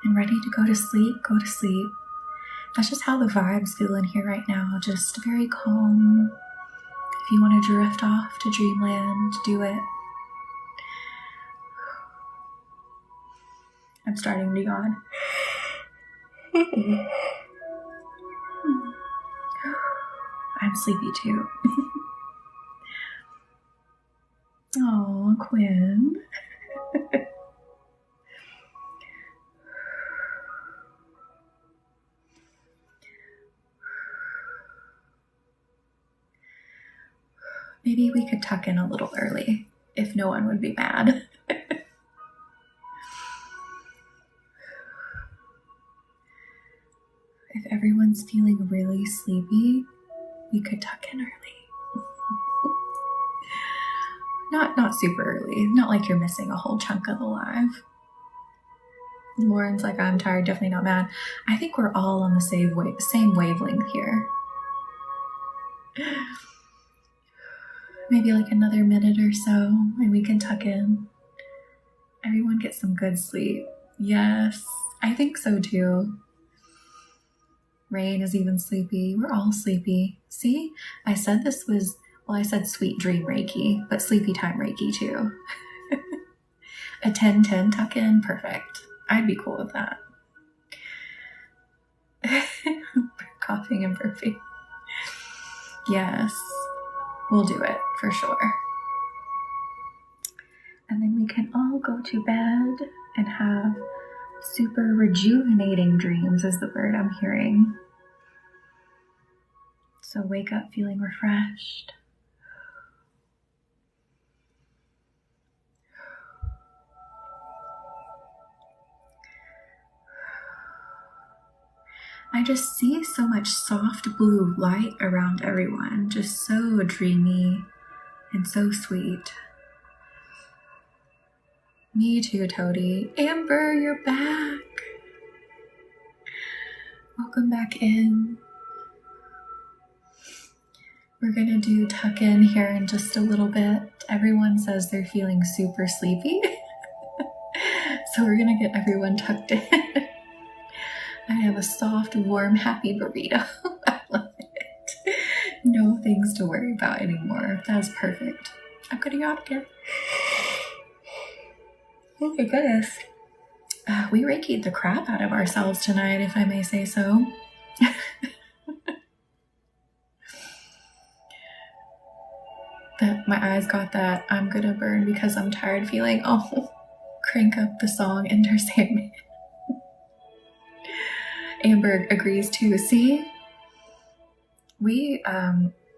and ready to go to sleep, go to sleep. That's just how the vibes feel in here right now. Just very calm. If you want to drift off to dreamland, do it. I'm starting to yawn. I'm sleepy too. Oh, Quinn. Maybe we could tuck in a little early, if no one would be mad. If everyone's feeling really sleepy, we could tuck in early. Not super early. Not like you're missing a whole chunk of the live. Lauren's like, I'm tired, definitely not mad. I think we're all on the same wavelength here. Maybe like another minute or so, and we can tuck in. Everyone get some good sleep. Yes, I think so too. Rain is even sleepy. We're all sleepy. See, I said this was, well, I said sweet dream Reiki, but sleepy time Reiki too. A 10-10 tuck in, perfect. I'd be cool with that. Coughing and burping. Yes, we'll do it for sure. And then we can all go to bed and have super rejuvenating dreams is the word I'm hearing. So wake up feeling refreshed. I just see so much soft blue light around everyone, just so dreamy and so sweet. Me too, Toadie. Amber, you're back. Welcome back in. We're gonna do tuck in here in just a little bit. Everyone says they're feeling super sleepy. So we're gonna get everyone tucked in. I have a soft, warm, happy burrito. I love it. No things to worry about anymore. That's perfect. I'm gonna yawn again. Oh my goodness. We Reiki'd the crap out of ourselves tonight, if I may say so. My eyes got that I'm gonna burn because I'm tired feeling. Oh, crank up the song, Enter Sandman. Amber agrees too. See, we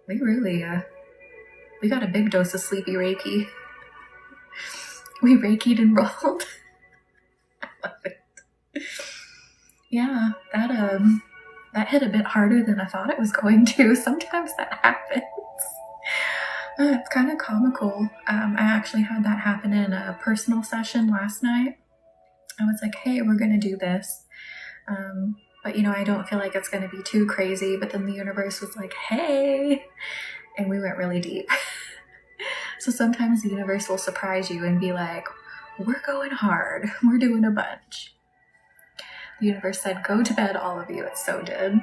really we got a big dose of sleepy Reiki. We Reiki'd and rolled. I love it. Yeah, that hit a bit harder than I thought it was going to. Sometimes that happens. It's kind of comical. I actually had that happen in a personal session last night. I was like, hey, we're gonna do this. But I don't feel like it's going to be too crazy. But then the universe was like, hey, and we went really deep. So sometimes the universe will surprise you and be like, we're going hard. We're doing a bunch. The universe said, go to bed, all of you. It so did.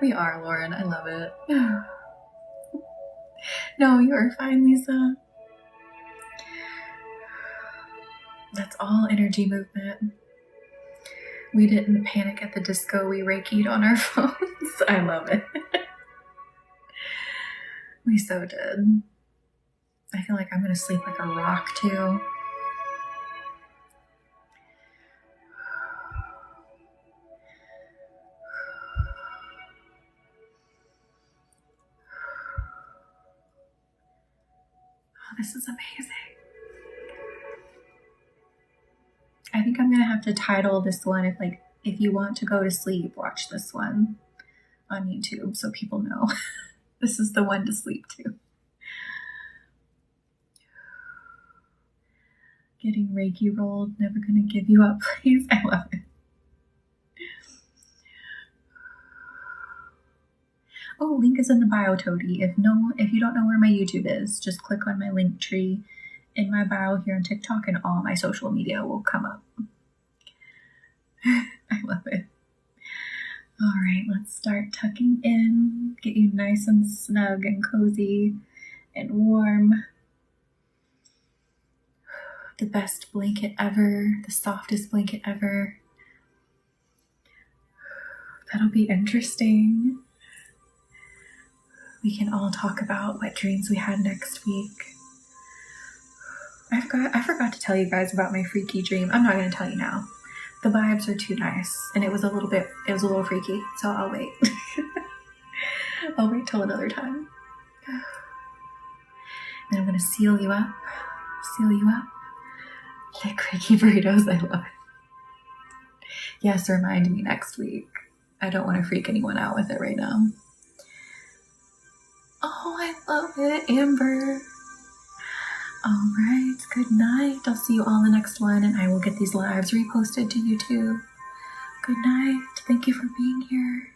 We are, Lauren. I love it. No, you are fine, Lisa. That's all energy movement. We didn't panic at the disco. We Reiki'd on our phones. I love it. We so did. I feel like I'm going to sleep like a rock too. Oh, this is amazing. I think I'm going to have to title this one if you want to go to sleep, watch this one on YouTube so people know this is the one to sleep to. Getting Reiki rolled, never going to give you up, please. I love it. Oh, link is in the bio, Toadie. If you don't know where my YouTube is, just click on my link tree in my bio here on TikTok, and all my social media will come up. I love it. All right, let's start tucking in. Get you nice and snug and cozy and warm. The best blanket ever, the softest blanket ever. That'll be interesting. We can all talk about what dreams we had next week. I forgot to tell you guys about my freaky dream. I'm not going to tell you now. The vibes are too nice, and it was a little freaky, so I'll wait. I'll wait till another time. Then I'm going to seal you up. Like Reiki burritos, I love it. Yes, remind me next week. I don't want to freak anyone out with it right now. Oh, I love it, Amber. All right, good night. I'll see you all in the next one, and I will get these lives reposted to YouTube. Good night. Thank you for being here.